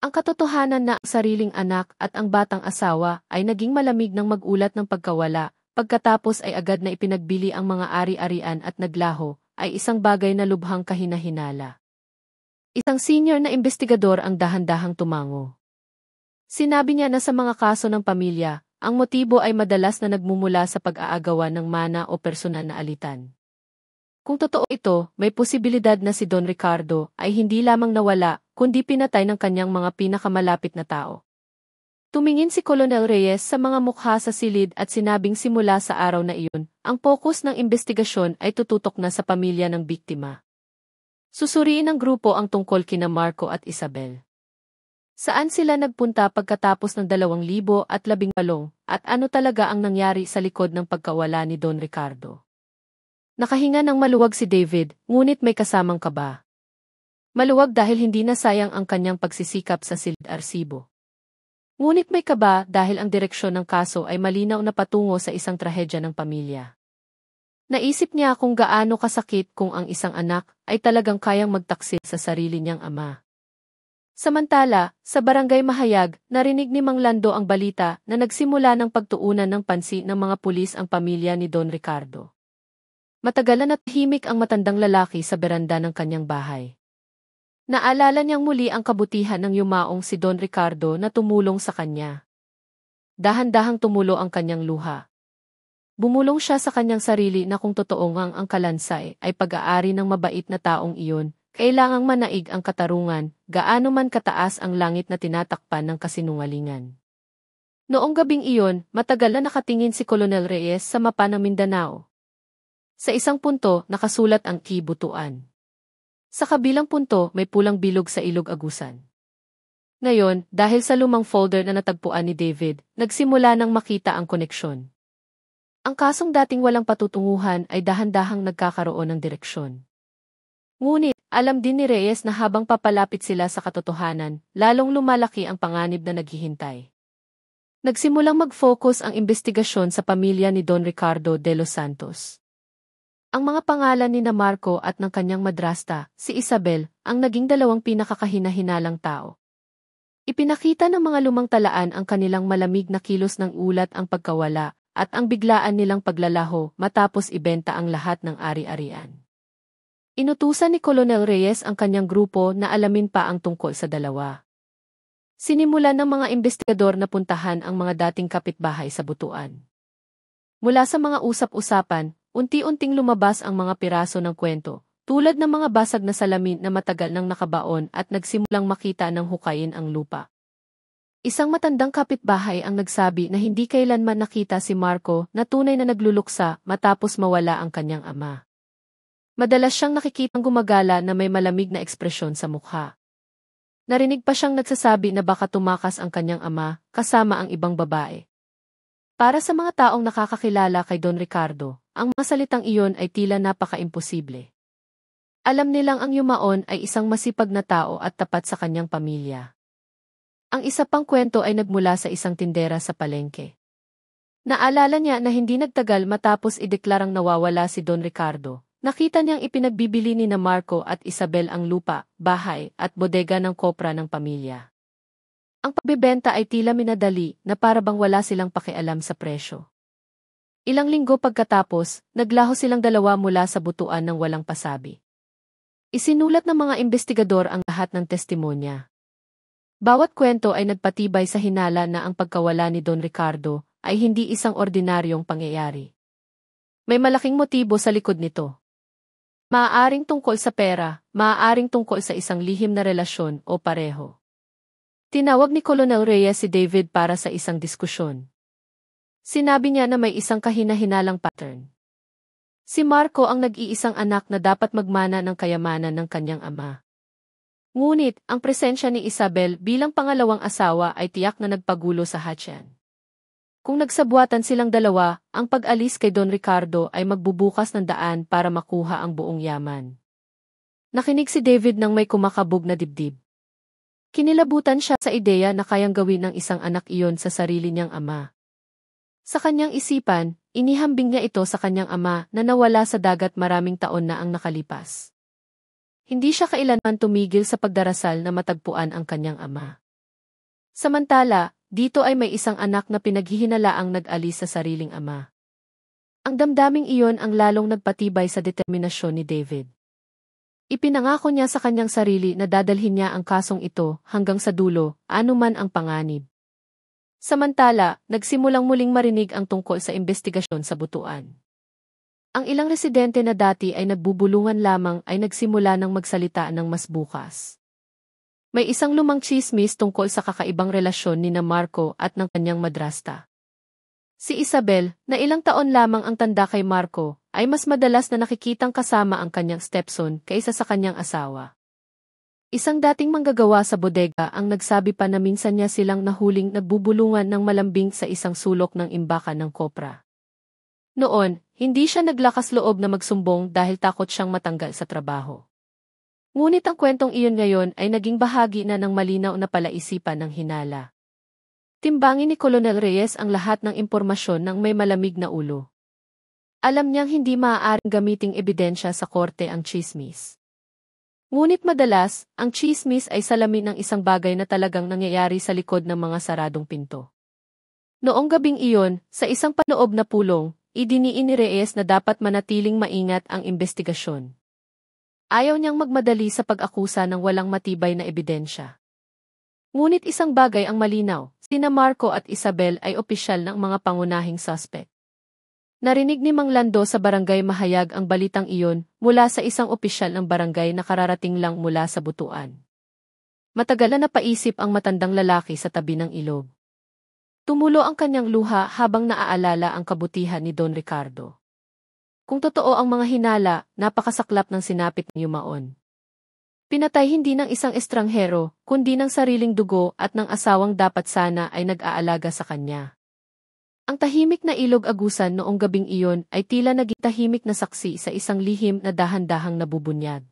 Ang katotohanan na ang sariling anak at ang batang asawa ay naging malamig ng mag-ulat ng pagkawala, pagkatapos ay agad na ipinagbili ang mga ari-arian at naglaho, ay isang bagay na lubhang kahina-hinala. Isang senior na investigador ang dahan-dahang tumango. Sinabi niya na sa mga kaso ng pamilya, ang motibo ay madalas na nagmumula sa pag-aagawan ng mana o personal na alitan. Kung totoo ito, may posibilidad na si Don Ricardo ay hindi lamang nawala, kundi pinatay ng kanyang mga pinakamalapit na tao. Tumingin si Colonel Reyes sa mga mukha sa silid at sinabing simula sa araw na iyon, ang focus ng investigasyon ay tututok na sa pamilya ng biktima. Susuriin ng grupo ang tungkol kina Marco at Isabel. Saan sila nagpunta pagkatapos ng 2018 at ano talaga ang nangyari sa likod ng pagkawala ni Don Ricardo? Nakahinga ng maluwag si David, ngunit may kasamang kaba. Maluwag dahil hindi na sayang ang kanyang pagsisikap sa silid Arcibo. Ngunit may kaba dahil ang direksyon ng kaso ay malinaw na patungo sa isang trahedya ng pamilya. Naisip niya kung gaano kasakit kung ang isang anak ay talagang kayang magtaksil sa sarili niyang ama. Samantala, sa Barangay Mahayag, narinig ni Mang Lando ang balita na nagsimula ng pagtuunan ng pansin ng mga pulis ang pamilya ni Don Ricardo. Matagalan at tahimik ang matandang lalaki sa beranda ng kanyang bahay. Naalala niyang muli ang kabutihan ng yumaong si Don Ricardo na tumulong sa kanya. Dahan-dahang tumulo ang kanyang luha. Bumulong siya sa kanyang sarili na kung totoo ngang ang kalansay ay pag-aari ng mabait na taong iyon, kailangang manaig ang katarungan, gaano man kataas ang langit na tinatakpan ng kasinungalingan. Noong gabing iyon, matagal na nakatingin si Colonel Reyes sa mapa ng Mindanao. Sa isang punto, nakasulat ang Kibutuan. Sa kabilang punto, may pulang bilog sa Ilog Agusan. Ngayon, dahil sa lumang folder na natagpuan ni David, nagsimula nang makita ang koneksyon. Ang kasong dating walang patutunguhan ay dahan-dahang nagkakaroon ng direksyon. Ngunit, alam din ni Reyes na habang papalapit sila sa katotohanan, lalong lumalaki ang panganib na naghihintay. Nagsimulang mag-focus ang investigasyon sa pamilya ni Don Ricardo de los Santos. Ang mga pangalan ni Marco at ng kanyang madrasta, si Isabel, ang naging dalawang pinakakahina-hinalang tao. Ipinakita ng mga lumang talaan ang kanilang malamig na kilos ng ulat ang pagkawala, at ang biglaan nilang paglalaho matapos ibenta ang lahat ng ari-arian. Inutusan ni Colonel Reyes ang kanyang grupo na alamin pa ang tungkol sa dalawa. Sinimulan ng mga investigador na puntahan ang mga dating kapitbahay sa Butuan. Mula sa mga usap-usapan, unti-unting lumabas ang mga piraso ng kwento, tulad ng mga basag na salamin na matagal nang nakabaon at nagsimulang makita ng hukayin ang lupa. Isang matandang kapitbahay ang nagsabi na hindi kailanman nakita si Marco na tunay na nagluluksa matapos mawala ang kanyang ama. Madalas siyang nakikitang gumagala na may malamig na ekspresyon sa mukha. Narinig pa siyang nagsasabi na baka tumakas ang kanyang ama kasama ang ibang babae. Para sa mga taong nakakakilala kay Don Ricardo, ang mga salitang iyon ay tila napaka-imposible. Alam nilang ang yumaon ay isang masipag na tao at tapat sa kanyang pamilya. Ang isa pang kwento ay nagmula sa isang tindera sa palengke. Naalala niya na hindi nagtagal matapos ideklarang nawawala si Don Ricardo. Nakita niyang ipinagbibili ni Marco at Isabel ang lupa, bahay, at bodega ng kopra ng pamilya. Ang pagbebenta ay tila minadali na para bang wala silang pakialam sa presyo. Ilang linggo pagkatapos, naglaho silang dalawa mula sa Butuan ng walang pasabi. Isinulat ng mga investigador ang lahat ng testimonya. Bawat kwento ay nagpatibay sa hinala na ang pagkawala ni Don Ricardo ay hindi isang ordinaryong pangyayari. May malaking motibo sa likod nito. Maaaring tungkol sa pera, maaaring tungkol sa isang lihim na relasyon o pareho. Tinawag ni Colonel Reyes si David para sa isang diskusyon. Sinabi niya na may isang kahina-hinalang pattern. Si Marco ang nag-iisang anak na dapat magmana ng kayamanan ng kanyang ama. Ngunit, ang presensya ni Isabel bilang pangalawang asawa ay tiyak na nagpagulo sa hatyan. Kung nagsabuatan silang dalawa, ang pag-alis kay Don Ricardo ay magbubukas ng daan para makuha ang buong yaman. Nakinig si David nang may kumakabog na dibdib. Kinilabutan siya sa ideya na kayang gawin ng isang anak iyon sa sarili niyang ama. Sa kanyang isipan, inihambing niya ito sa kanyang ama na nawala sa dagat maraming taon na ang nakalipas. Hindi siya kailanman tumigil sa pagdarasal na matagpuan ang kanyang ama. Samantala, dito ay may isang anak na pinaghihinalaang nag-alis sa sariling ama. Ang damdaming iyon ang lalong nagpatibay sa determinasyon ni David. Ipinangako niya sa kanyang sarili na dadalhin niya ang kasong ito hanggang sa dulo, anuman ang panganib. Samantala, nagsimulang muling marinig ang tungkol sa investigasyon sa Butuan. Ang ilang residente na dati ay nagbubulungan lamang ay nagsimula ng magsalita ng mas bukas. May isang lumang tsismis tungkol sa kakaibang relasyon ni Marco at ng kanyang madrasta. Si Isabel, na ilang taon lamang ang tanda kay Marco, ay mas madalas na nakikitang kasama ang kanyang stepson kaysa sa kanyang asawa. Isang dating manggagawa sa bodega ang nagsabi pa na minsan niya silang nahuling nagbubulungan ng malambing sa isang sulok ng imbakan ng kopra. Noon, hindi siya naglakas loob na magsumbong dahil takot siyang matanggal sa trabaho. Ngunit ang kwentong iyon ngayon ay naging bahagi na ng malinaw na palaisipan ng hinala. Timbangin ni Colonel Reyes ang lahat ng impormasyon ng may malamig na ulo. Alam niyang hindi maaaring gamiting ebidensya sa korte ang tsismis. Ngunit madalas, ang tsismis ay salamin ng isang bagay na talagang nangyayari sa likod ng mga saradong pinto. Noong gabing iyon, sa isang panoob na pulong, idiniin ni Reyes na dapat manatiling maingat ang investigasyon. Ayaw niyang magmadali sa pag-akusa ng walang matibay na ebidensya. Ngunit isang bagay ang malinaw, sina Marco at Isabel ay opisyal ng mga pangunahing suspect. Narinig ni Mang Lando sa barangay Mahayag ang balitang iyon mula sa isang opisyal ng barangay na kararating lang mula sa Butuan. Matagal na napaisip ang matandang lalaki sa tabi ng ilog. Tumulo ang kanyang luha habang naaalala ang kabutihan ni Don Ricardo. Kung totoo ang mga hinala, napakasaklap ng sinapit ni Yumaon. Pinatay hindi ng isang estranghero, kundi ng sariling dugo at ng asawang dapat sana ay nag-aalaga sa kanya. Ang tahimik na ilog agusan noong gabing iyon ay tila naging tahimik na saksi sa isang lihim na dahan-dahang nabubunyag.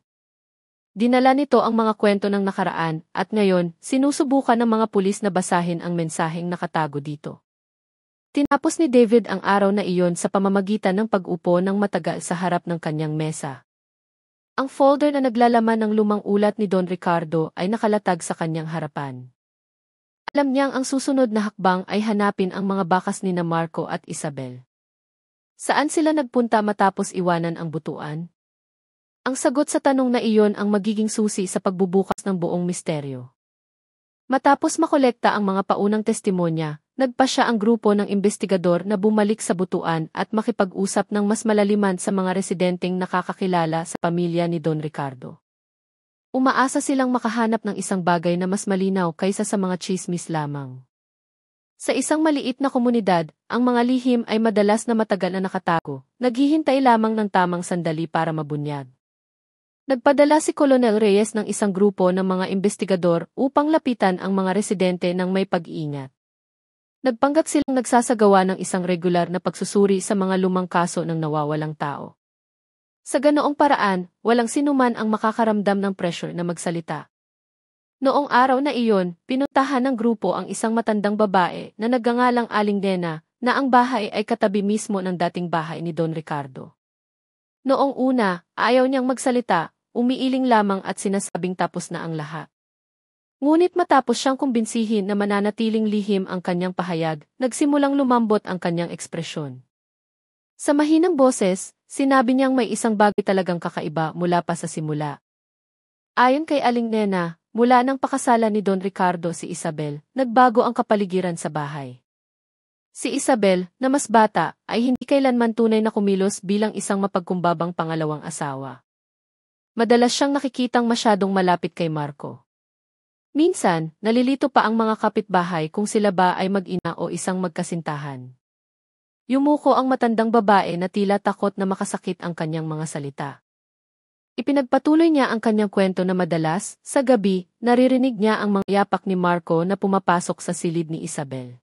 Dinala nito ang mga kwento ng nakaraan at ngayon sinusubukan ng mga pulis na basahin ang mensaheng nakatago dito. Tinapos ni David ang araw na iyon sa pamamagitan ng pag-upo ng matagal sa harap ng kanyang mesa. Ang folder na naglalaman ng lumang ulat ni Don Ricardo ay nakalatag sa kanyang harapan. Alam niyang ang susunod na hakbang ay hanapin ang mga bakas ni Marco at Isabel. Saan sila nagpunta matapos iwanan ang Butuan? Ang sagot sa tanong na iyon ang magiging susi sa pagbubukas ng buong misteryo. Matapos makolekta ang mga paunang testimonya, nagpa siya ang grupo ng investigador na bumalik sa Butuan at makipag-usap ng mas malaliman sa mga residenteng nakakakilala sa pamilya ni Don Ricardo. Umaasa silang makahanap ng isang bagay na mas malinaw kaysa sa mga tsismis lamang. Sa isang maliit na komunidad, ang mga lihim ay madalas na matagal na nakatago, naghihintay lamang ng tamang sandali para mabunyag. Nagpadala si Colonel Reyes ng isang grupo ng mga investigador upang lapitan ang mga residente ng may pag-iingat. Nagpanggap silang nagsasagawa ng isang regular na pagsusuri sa mga lumang kaso ng nawawalang tao. Sa ganoong paraan, walang sinuman ang makakaramdam ng pressure na magsalita. Noong araw na iyon, pinuntahan ng grupo ang isang matandang babae na nagngangalang Aling Nena, na ang bahay ay katabi mismo ng dating bahay ni Don Ricardo. Noong una, ayaw niyang magsalita, umiiling lamang at sinasabing tapos na ang lahat. Ngunit matapos siyang kumbinsihin na mananatiling lihim ang kanyang pahayag, nagsimulang lumambot ang kanyang ekspresyon. Sa mahinang boses, sinabi niyang may isang bagay talagang kakaiba mula pa sa simula. Ayon kay Aling Nena, mula nang pakasalan ni Don Ricardo si Isabel, nagbago ang kapaligiran sa bahay. Si Isabel, na mas bata, ay hindi kailanman tunay na kumilos bilang isang mapagkumbabang pangalawang asawa. Madalas siyang nakikitang masyadong malapit kay Marco. Minsan, nalilito pa ang mga kapitbahay kung sila ba ay mag-ina o isang magkasintahan. Yumuko ang matandang babae na tila takot na makasakit ang kanyang mga salita. Ipinagpatuloy niya ang kanyang kwento na madalas, sa gabi, naririnig niya ang mga yapak ni Marco na pumapasok sa silid ni Isabel.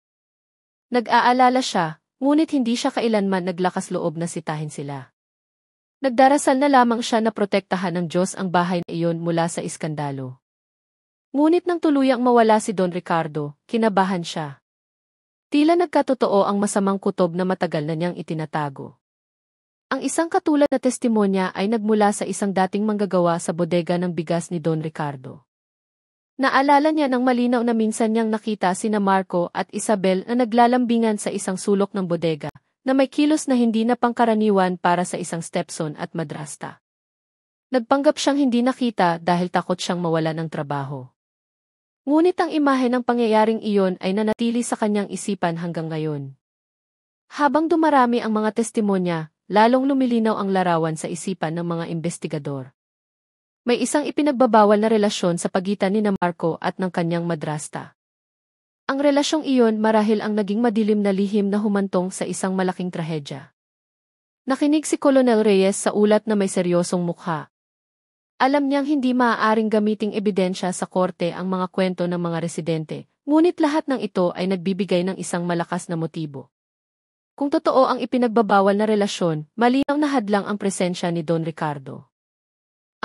Nag-aalala siya, ngunit hindi siya kailanman naglakas loob na sitahin sila. Nagdarasal na lamang siya na protektahan ng Diyos ang bahay na iyon mula sa iskandalo. Ngunit nang tuluyang mawala si Don Ricardo, kinabahan siya. Tila nagkatotoo ang masamang kutob na matagal na niyang itinatago. Ang isang katulad na testimonya ay nagmula sa isang dating manggagawa sa bodega ng bigas ni Don Ricardo. Naalala niya ng malinaw na minsan niyang nakita sina Marco at Isabel na naglalambingan sa isang sulok ng bodega, na may kilos na hindi na pangkaraniwan para sa isang stepson at madrasta. Nagpanggap siyang hindi nakita dahil takot siyang mawala ng trabaho. Ngunit ang imahe ng pangyayaring iyon ay nanatili sa kanyang isipan hanggang ngayon. Habang dumarami ang mga testimonya, lalong lumilinaw ang larawan sa isipan ng mga investigador. May isang ipinagbabawal na relasyon sa pagitan ni Marco at ng kanyang madrasta. Ang relasyong iyon marahil ang naging madilim na lihim na humantong sa isang malaking trahedya. Nakinig si Colonel Reyes sa ulat na may seryosong mukha. Alam niyang hindi maaaring gamiting ebidensya sa korte ang mga kwento ng mga residente, ngunit lahat ng ito ay nagbibigay ng isang malakas na motibo. Kung totoo ang ipinagbabawal na relasyon, malinaw na hadlang ang presensya ni Don Ricardo.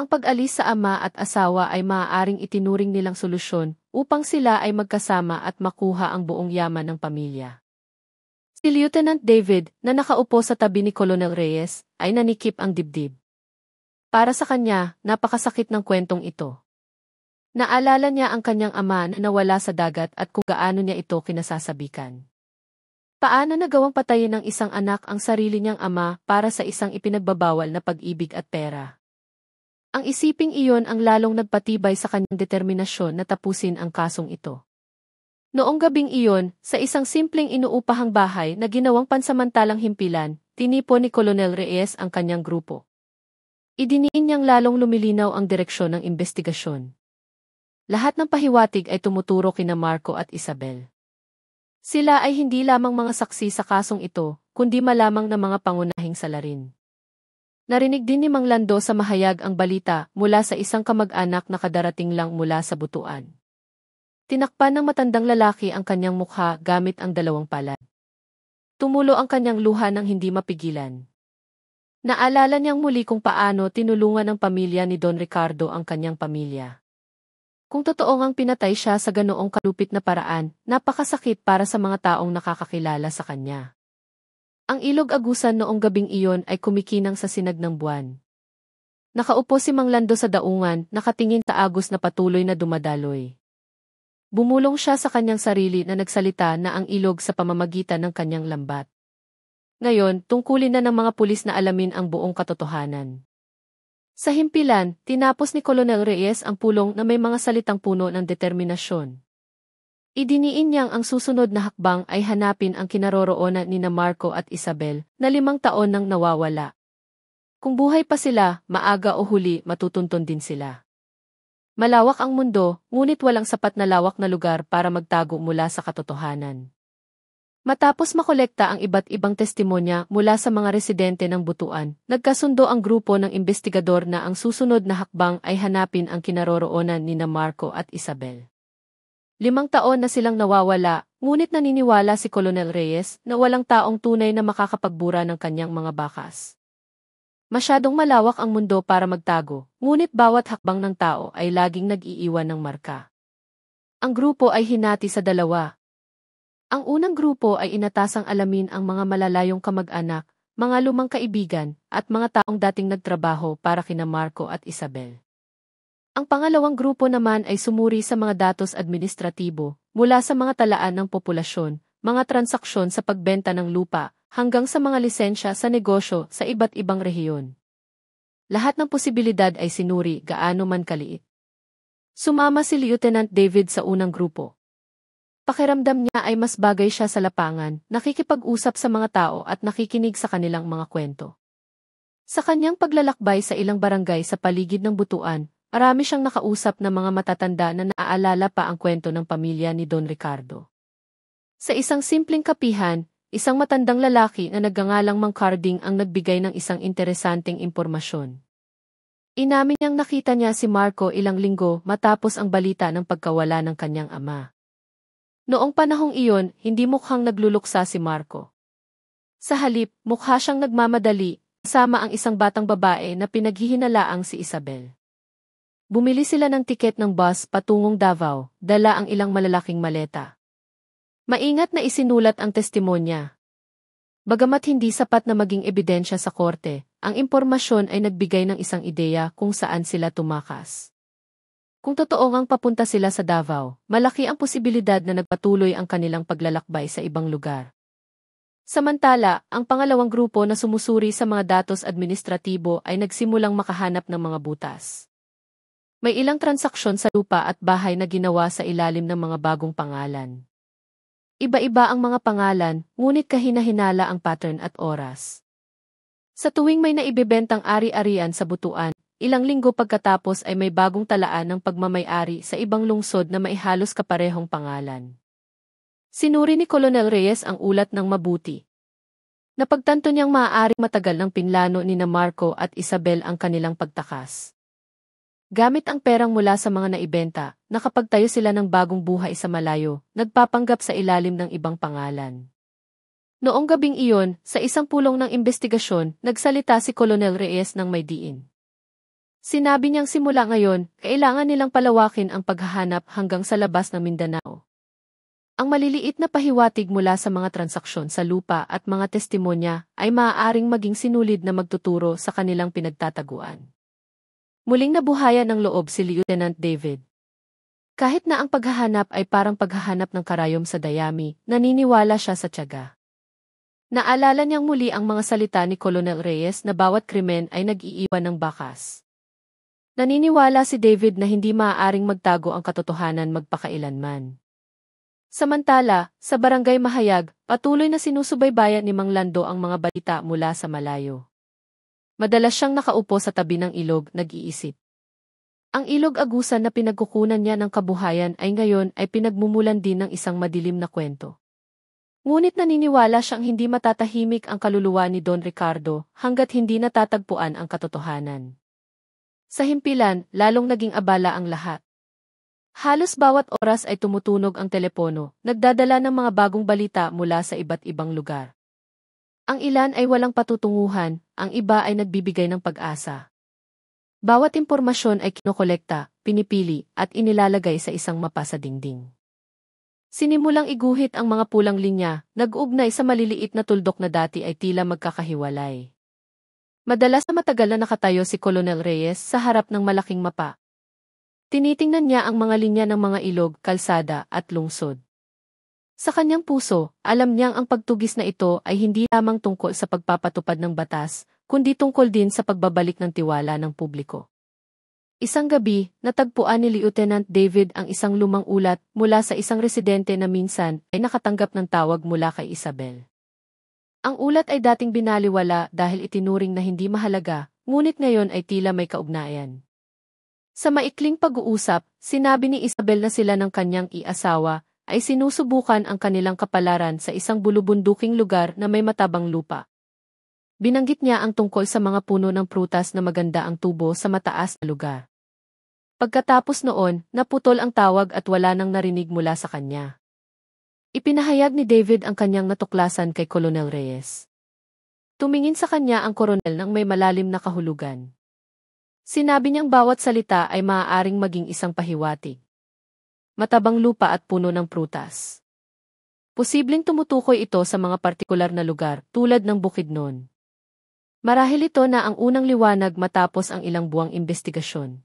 Ang pag-alis sa ama at asawa ay maaaring itinuring nilang solusyon upang sila ay magkasama at makuha ang buong yaman ng pamilya. Si Lieutenant David, na nakaupo sa tabi ni Colonel Reyes, ay nanikip ang dibdib. Para sa kanya, napakasakit ng kwentong ito. Naalala niya ang kanyang ama na nawala sa dagat at kung gaano niya ito kinasasabikan. Paano nagawang patayin ng isang anak ang sarili niyang ama para sa isang ipinagbabawal na pag-ibig at pera? Ang isiping iyon ang lalong nagpatibay sa kanyang determinasyon na tapusin ang kasong ito. Noong gabing iyon, sa isang simpleng inuupahang bahay na ginawang pansamantalang himpilan, tinipon ni Colonel Reyes ang kanyang grupo. Idiniin niyang lalong lumilinaw ang direksyon ng investigasyon. Lahat ng pahiwatig ay tumuturo kina Marco at Isabel. Sila ay hindi lamang mga saksi sa kasong ito, kundi malamang na mga pangunahing salarin. Narinig din ni Mang Lando sa mahayag ang balita mula sa isang kamag-anak na kadarating lang mula sa butuan. Tinakpan ng matandang lalaki ang kanyang mukha gamit ang dalawang palad. Tumulo ang kanyang luha nang hindi mapigilan. Naalala niyang muli kung paano tinulungan ng pamilya ni Don Ricardo ang kanyang pamilya. Kung totoo ngang pinatay siya sa ganoong kalupit na paraan, napakasakit para sa mga taong nakakakilala sa kanya. Ang ilog agusan noong gabing iyon ay kumikinang sa sinag ng buwan. Nakaupo si Mang Lando sa daungan, nakatingin sa agos na patuloy na dumadaloy. Bumulong siya sa kanyang sarili na nagsalita na ang ilog sa pamamagitan ng kanyang lambat. Ngayon, tungkulin na ng mga pulis na alamin ang buong katotohanan. Sa himpilan, tinapos ni Colonel Reyes ang pulong na may mga salitang puno ng determinasyon. Idiniin niyang ang susunod na hakbang ay hanapin ang kinaroroonan ni Marco at Isabel na 5 taon nang nawawala. Kung buhay pa sila, maaga o huli matutuntun din sila. Malawak ang mundo, ngunit walang sapat na lawak na lugar para magtago mula sa katotohanan. Matapos makolekta ang iba't ibang testimonya mula sa mga residente ng butuan, nagkasundo ang grupo ng investigador na ang susunod na hakbang ay hanapin ang kinaroroonan ni Marco at Isabel. 5 taon na silang nawawala, ngunit naniniwala si Colonel Reyes na walang taong tunay na makakapagbura ng kanyang mga bakas. Masyadong malawak ang mundo para magtago, ngunit bawat hakbang ng tao ay laging nag-iiwan ng marka. Ang grupo ay hinati sa 2. Ang unang grupo ay inatasang alamin ang mga malalayong kamag-anak, mga lumang kaibigan, at mga taong dating nagtrabaho para kina Marco at Isabel. Ang pangalawang grupo naman ay sumuri sa mga datos administratibo, mula sa mga talaan ng populasyon, mga transaksyon sa pagbenta ng lupa, hanggang sa mga lisensya sa negosyo sa iba't ibang rehiyon. Lahat ng posibilidad ay sinuri gaano man kaliit. Sumama si Lieutenant David sa unang grupo. Pakiramdam niya ay mas bagay siya sa lapangan, nakikipag-usap sa mga tao at nakikinig sa kanilang mga kwento. Sa kanyang paglalakbay sa ilang barangay sa paligid ng butuan, marami siyang nakausap na mga matatanda na naaalala pa ang kwento ng pamilya ni Don Ricardo. Sa isang simpleng kapihan, isang matandang lalaki na nagngangalang Mang Carding ang nagbigay ng isang interesanteng impormasyon. Inamin niyang nakita niya si Marco ilang linggo matapos ang balita ng pagkawala ng kanyang ama. Noong panahong iyon, hindi mukhang nagluluksa si Marco. Sa halip, mukha siyang nagmamadali, kasama ang isang batang babae na pinaghihinalaang si Isabel. Bumili sila ng tiket ng bus patungong Davao, dala ang ilang malalaking maleta. Maingat na isinulat ang testimonya. Bagamat hindi sapat na maging ebidensya sa korte, ang impormasyon ay nagbigay ng isang ideya kung saan sila tumakas. Kung totoo ngang papunta sila sa Davao, malaki ang posibilidad na nagpatuloy ang kanilang paglalakbay sa ibang lugar. Samantala, ang pangalawang grupo na sumusuri sa mga datos administratibo ay nagsimulang makahanap ng mga butas. May ilang transaksyon sa lupa at bahay na ginawa sa ilalim ng mga bagong pangalan. Iba-iba ang mga pangalan, ngunit kahina-hinala ang pattern at oras. Sa tuwing may naibebentang ari-arian sa butuan, ilang linggo pagkatapos ay may bagong talaan ng pagmamay-ari sa ibang lungsod na maihalos kaparehong pangalan. Sinuri ni Colonel Reyes ang ulat ng mabuti. Napagtanto niyang maaaring matagal ng pinlano ni Marco at Isabel ang kanilang pagtakas. Gamit ang perang mula sa mga naibenta, nakapagtayo sila ng bagong buhay sa malayo, nagpapanggap sa ilalim ng ibang pangalan. Noong gabing iyon, sa isang pulong ng investigasyon, nagsalita si Colonel Reyes ng may diin. Sinabi niyang simula ngayon, kailangan nilang palawakin ang paghahanap hanggang sa labas ng Mindanao. Ang maliliit na pahiwatig mula sa mga transaksyon sa lupa at mga testimonya ay maaaring maging sinulid na magtuturo sa kanilang pinagtataguan. Muling nabuhayan ng loob si Lieutenant David. Kahit na ang paghahanap ay parang paghahanap ng karayom sa dayami, naniniwala siya sa tiyaga. Naalala niyang muli ang mga salita ni Colonel Reyes na bawat krimen ay nag-iiwan ng bakas. Naniniwala si David na hindi maaaring magtago ang katotohanan magpakailanman. Samantala, sa Barangay Mahayag, patuloy na sinusubaybayan ni Mang Lando ang mga balita mula sa malayo. Madalas siyang nakaupo sa tabi ng ilog, nag-iisip. Ang ilog agusan na pinagkukunan niya ng kabuhayan ay ngayon ay pinagmumulan din ng isang madilim na kwento. Ngunit naniniwala siyang hindi matatahimik ang kaluluwa ni Don Ricardo hanggat hindi natatagpuan ang katotohanan. Sa himpilan, lalong naging abala ang lahat. Halos bawat oras ay tumutunog ang telepono, nagdadala ng mga bagong balita mula sa iba't ibang lugar. Ang ilan ay walang patutunguhan, ang iba ay nagbibigay ng pag-asa. Bawat impormasyon ay kinokolekta, pinipili, at inilalagay sa isang mapa sa dingding. Sinimulang iguhit ang mga pulang linya, nag-ugnay sa maliliit na tuldok na dati ay tila magkakahiwalay. Madalas na matagal na nakatayo si Colonel Reyes sa harap ng malaking mapa. Tinitingnan niya ang mga linya ng mga ilog, kalsada, at lungsod. Sa kanyang puso, alam niyang ang pagtugis na ito ay hindi lamang tungkol sa pagpapatupad ng batas, kundi tungkol din sa pagbabalik ng tiwala ng publiko. Isang gabi, natagpuan ni Lieutenant David ang isang lumang ulat mula sa isang residente na minsan ay nakatanggap ng tawag mula kay Isabel. Ang ulat ay dating binaliwala dahil itinuring na hindi mahalaga, ngunit ngayon ay tila may kaugnayan. Sa maikling pag-uusap, sinabi ni Isabel na sila ng kanyang i-asawa ay sinusubukan ang kanilang kapalaran sa isang bulubunduking lugar na may matabang lupa. Binanggit niya ang tungkol sa mga puno ng prutas na maganda ang tubo sa mataas na lugar. Pagkatapos noon, naputol ang tawag at wala nang narinig mula sa kanya. Ipinahayag ni David ang kanyang natuklasan kay Colonel Reyes. Tumingin sa kanya ang koronel ng may malalim na kahulugan. Sinabi niyang bawat salita ay maaaring maging isang pahiwatig. Matabang lupa at puno ng prutas. Posibleng tumutukoy ito sa mga partikular na lugar tulad ng Bukidnon. Marahil ito na ang unang liwanag matapos ang ilang buwang investigasyon.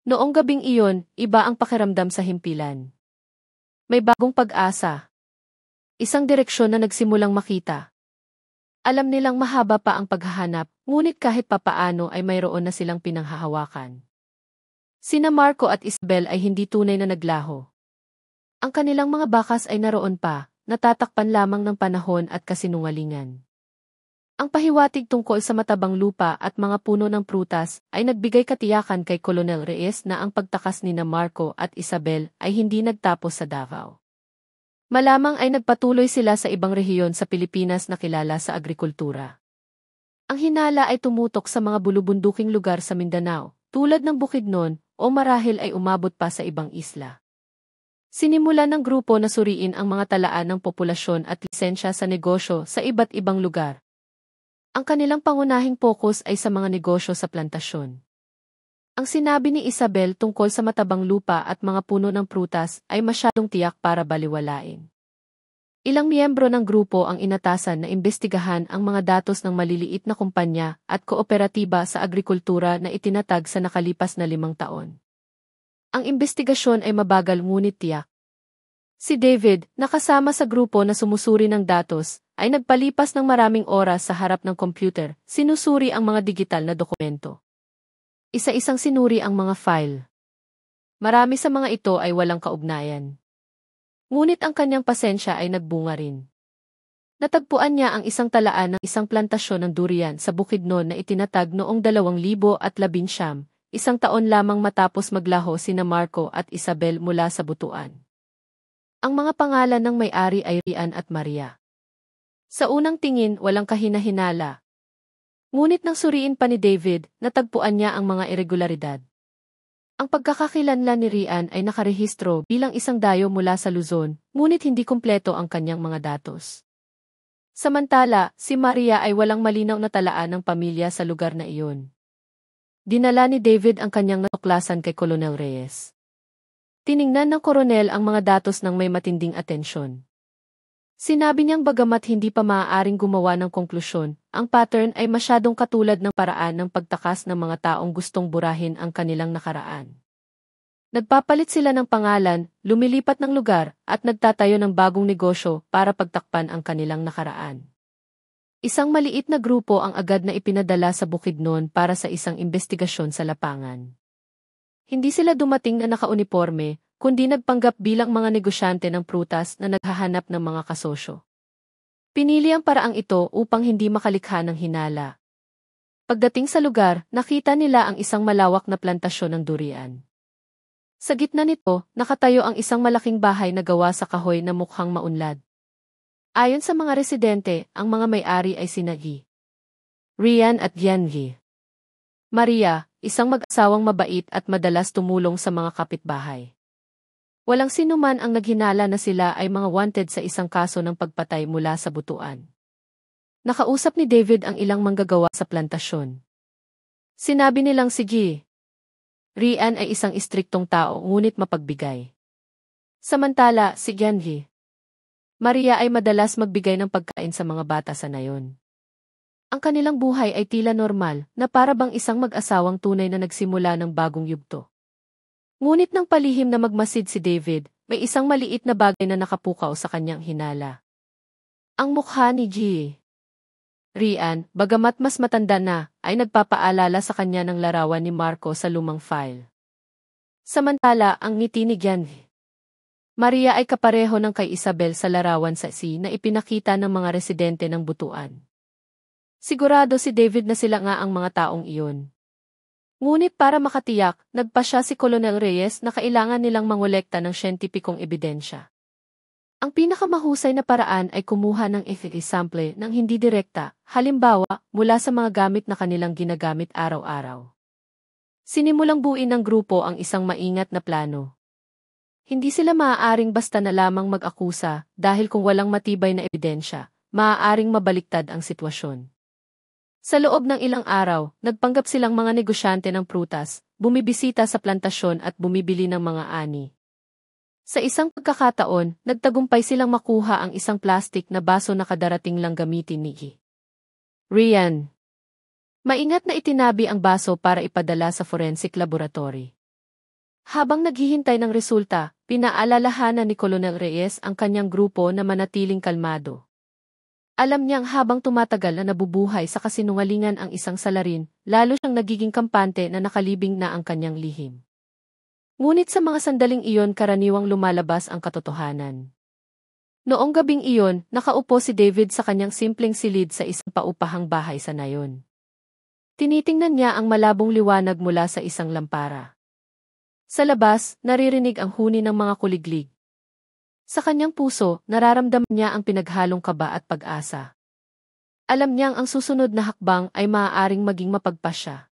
Noong gabing iyon, iba ang pakiramdam sa himpilan. May bagong pag-asa. Isang direksyon na nagsimulang makita. Alam nilang mahaba pa ang paghahanap, ngunit kahit papaano ay mayroon na silang pinanghahawakan. Sina Marco at Isabel ay hindi tunay na naglaho. Ang kanilang mga bakas ay naroon pa, natatakpan lamang ng panahon at kasinungalingan. Ang pahiwatig tungkol sa matabang lupa at mga puno ng prutas ay nagbigay katiyakan kay Colonel Reyes na ang pagtakas nina Marco at Isabel ay hindi nagtapos sa Davao. Malamang ay nagpatuloy sila sa ibang rehiyon sa Pilipinas na kilala sa agrikultura. Ang hinala ay tumutok sa mga bulubunduking lugar sa Mindanao, tulad ng Bukidnon, o marahil ay umabot pa sa ibang isla. Sinimulan ng grupo na suriin ang mga talaan ng populasyon at lisensya sa negosyo sa iba't ibang lugar. Ang kanilang pangunahing focus ay sa mga negosyo sa plantasyon. Ang sinabi ni Isabel tungkol sa matabang lupa at mga puno ng prutas ay masyadong tiyak para baliwalain. Ilang miyembro ng grupo ang inatasan na imbestigahan ang mga datos ng maliliit na kumpanya at kooperatiba sa agrikultura na itinatag sa nakalipas na 5 taon. Ang imbestigasyon ay mabagal ngunit tiyak. Si David, nakasama sa grupo na sumusuri ng datos, ay nagpalipas ng maraming oras sa harap ng computer, sinusuri ang mga digital na dokumento. Isa-isang sinuri ang mga file. Marami sa mga ito ay walang kaugnayan. Ngunit ang kanyang pasensya ay nagbunga rin. Natagpuan niya ang isang talaan ng isang plantasyon ng durian sa Bukidnon na itinatag noong 2019, isang taon lamang matapos maglaho sina Marco at Isabel mula sa butuan. Ang mga pangalan ng may-ari ay Rian at Maria. Sa unang tingin, walang kahina-hinala. Ngunit nang suriin pa ni David, natagpuan niya ang mga irregularidad. Ang pagkakakilanlan ni Rian ay nakarehistro bilang isang dayo mula sa Luzon, ngunit hindi kumpleto ang kanyang mga datos. Samantala, si Maria ay walang malinaw na talaan ng pamilya sa lugar na iyon. Dinala ni David ang kanyang natuklasan kay Colonel Reyes. Tiningnan ng koronel ang mga datos ng may matinding atensyon. Sinabi niyang bagamat hindi pa maaaring gumawa ng konklusyon, ang pattern ay masyadong katulad ng paraan ng pagtakas ng mga taong gustong burahin ang kanilang nakaraan. Nagpapalit sila ng pangalan, lumilipat ng lugar, at nagtatayo ng bagong negosyo para pagtakpan ang kanilang nakaraan. Isang maliit na grupo ang agad na ipinadala sa Bukidnon para sa isang investigasyon sa lapangan. Hindi sila dumating na nakauniporme, kundi nagpanggap bilang mga negosyante ng prutas na naghahanap ng mga kasosyo. Pinili ang paraang ito upang hindi makalikha ng hinala. Pagdating sa lugar, nakita nila ang isang malawak na plantasyon ng durian. Sa gitna nito, nakatayo ang isang malaking bahay na gawa sa kahoy na mukhang maunlad. Ayon sa mga residente, ang mga may-ari ay sina Gi, Rian at Giangi. Maria, isang mag-asawang mabait at madalas tumulong sa mga kapitbahay. Walang sinuman ang naghinala na sila ay mga wanted sa isang kaso ng pagpatay mula sa butuan. Nakausap ni David ang ilang manggagawa sa plantasyon. Sinabi nilang si Gi, Rian ay isang istriktong tao ngunit mapagbigay. Samantala, si Giangi, Maria ay madalas magbigay ng pagkain sa mga bata sa nayon. Ang kanilang buhay ay tila normal na para bang isang mag-asawang tunay na nagsimula ng bagong yugto. Ngunit nang palihim na magmasid si David, may isang maliit na bagay na nakapukaw sa kanyang hinala. Ang mukha ni Gi, Rian, bagamat mas matanda na, ay nagpapaalala sa kanya ng larawan ni Marco sa lumang file. Samantala, ang ngiti ni Giangi, Maria ay kapareho ng kay Isabel sa larawan sa na ipinakita ng mga residente ng butuan. Sigurado si David na sila nga ang mga taong iyon. Ngunit para makatiyak, nagpasya si Colonel Reyes na kailangan nilang mangolekta ng siyentipikong ebidensya. Ang pinakamahusay na paraan ay kumuha ng FFA sample ng hindi direkta, halimbawa, mula sa mga gamit na kanilang ginagamit araw-araw. Sinimulang buuin ng grupo ang isang maingat na plano. Hindi sila maaaring basta na lamang mag-akusa dahil kung walang matibay na ebidensya, maaaring mabaliktad ang sitwasyon. Sa loob ng ilang araw, nagpanggap silang mga negosyante ng prutas, bumibisita sa plantasyon at bumibili ng mga ani. Sa isang pagkakataon, nagtagumpay silang makuha ang isang plastik na baso na kadarating lang gamitin ni Gi, Rian. Maingat na itinabi ang baso para ipadala sa forensic laboratory. Habang naghihintay ng resulta, pinaalalahanan ni Colonel Reyes ang kanyang grupo na manatiling kalmado. Alam niyang habang tumatagal na nabubuhay sa kasinungalingan ang isang salarin, lalo siyang nagiging kampante na nakalibing na ang kanyang lihim. Ngunit sa mga sandaling iyon karaniwang lumalabas ang katotohanan. Noong gabing iyon, nakaupo si David sa kanyang simpleng silid sa isang paupahang bahay sa nayon. Tinitingnan niya ang malabong liwanag mula sa isang lampara. Sa labas, naririnig ang huni ng mga kuliglig. Sa kanyang puso, nararamdaman niya ang pinaghalong kaba at pag-asa. Alam niyang ang susunod na hakbang ay maaaring maging mapagpasya.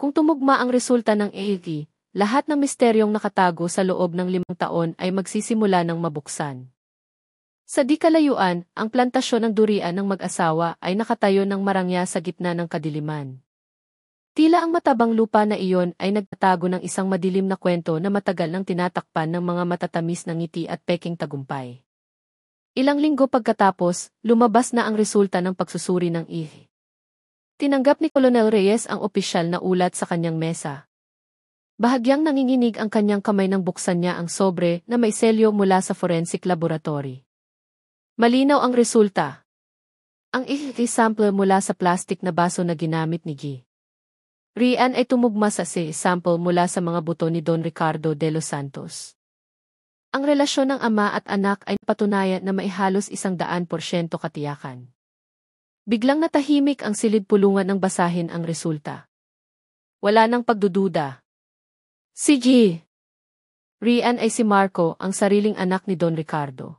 Kung tumugma ang resulta ng AAT, lahat ng misteryong nakatago sa loob ng 5 taon ay magsisimula ng mabuksan. Sa di kalayuan, ang plantasyon ng durian ng mag-asawa ay nakatayo ng marangya sa gitna ng kadiliman. Tila ang matabang lupa na iyon ay nagtatago ng isang madilim na kwento na matagal nang tinatakpan ng mga matatamis na ngiti at peking tagumpay. Ilang linggo pagkatapos, lumabas na ang resulta ng pagsusuri ng ihi. Tinanggap ni Colonel Reyes ang opisyal na ulat sa kanyang mesa. Bahagyang nanginginig ang kanyang kamay nang buksan niya ang sobre na may selyo mula sa forensic laboratory. Malinaw ang resulta. Ang ihi sample mula sa plastik na baso na ginamit ni Gi, Rian ay tumugma sa sample mula sa mga buto ni Don Ricardo de los Santos. Ang relasyon ng ama at anak ay patunayan na may halos 100% katiyakan. Biglang natahimik ang silid pulungan ng basahin ang resulta. Wala nang pagdududa. Si Gi, Rian ay si Marco, ang sariling anak ni Don Ricardo.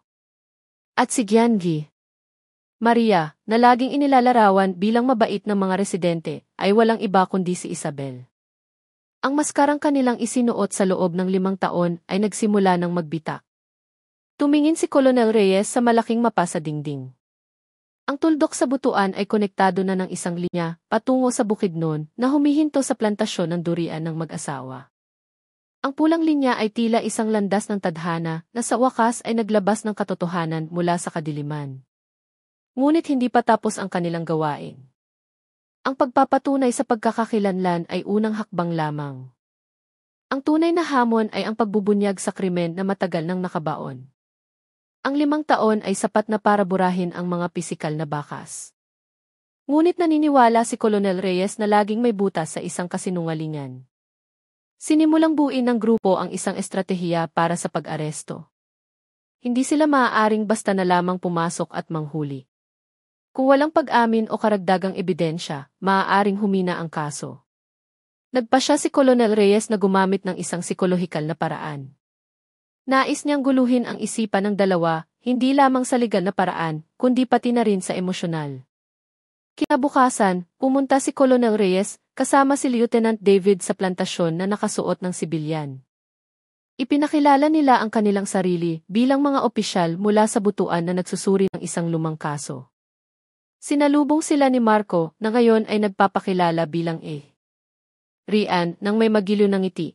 At si Giangi, Maria, na laging inilalarawan bilang mabait ng mga residente, ay walang iba kundi si Isabel. Ang maskarang kanilang isinuot sa loob ng 5 taon ay nagsimula ng magbitak. Tumingin si Colonel Reyes sa malaking mapa sa dingding. Ang tuldok sa butuan ay konektado na ng isang linya patungo sa Bukidnon na humihinto sa plantasyon ng durian ng mag-asawa. Ang pulang linya ay tila isang landas ng tadhana na sa wakas ay naglabas ng katotohanan mula sa kadiliman. Ngunit hindi pa tapos ang kanilang gawain. Ang pagpapatunay sa pagkakakilanlan ay unang hakbang lamang. Ang tunay na hamon ay ang pagbubunyag sa krimen na matagal nang nakabaon. Ang 5 taon ay sapat na para burahin ang mga pisikal na bakas. Ngunit naniniwala si Colonel Reyes na laging may butas sa isang kasinungalingan. Sinimulang buuin ng grupo ang isang estratehiya para sa pag-aresto. Hindi sila maaaring basta na lamang pumasok at manghuli. Kung walang pag-amin o karagdagang ebidensya, maaaring humina ang kaso. Nagpasya si Colonel Reyes na gumamit ng isang psikolohikal na paraan. Nais niyang guluhin ang isipan ng dalawa, hindi lamang sa legal na paraan, kundi pati na rin sa emosyonal. Kinabukasan, pumunta si Colonel Reyes, kasama si Lieutenant David sa plantasyon na nakasuot ng sibilyan. Ipinakilala nila ang kanilang sarili bilang mga opisyal mula sa butuan na nagsusuri ng isang lumang kaso. Sinalubong sila ni Marco na ngayon ay nagpapakilala bilang Rian nang may magiliw ng ngiti.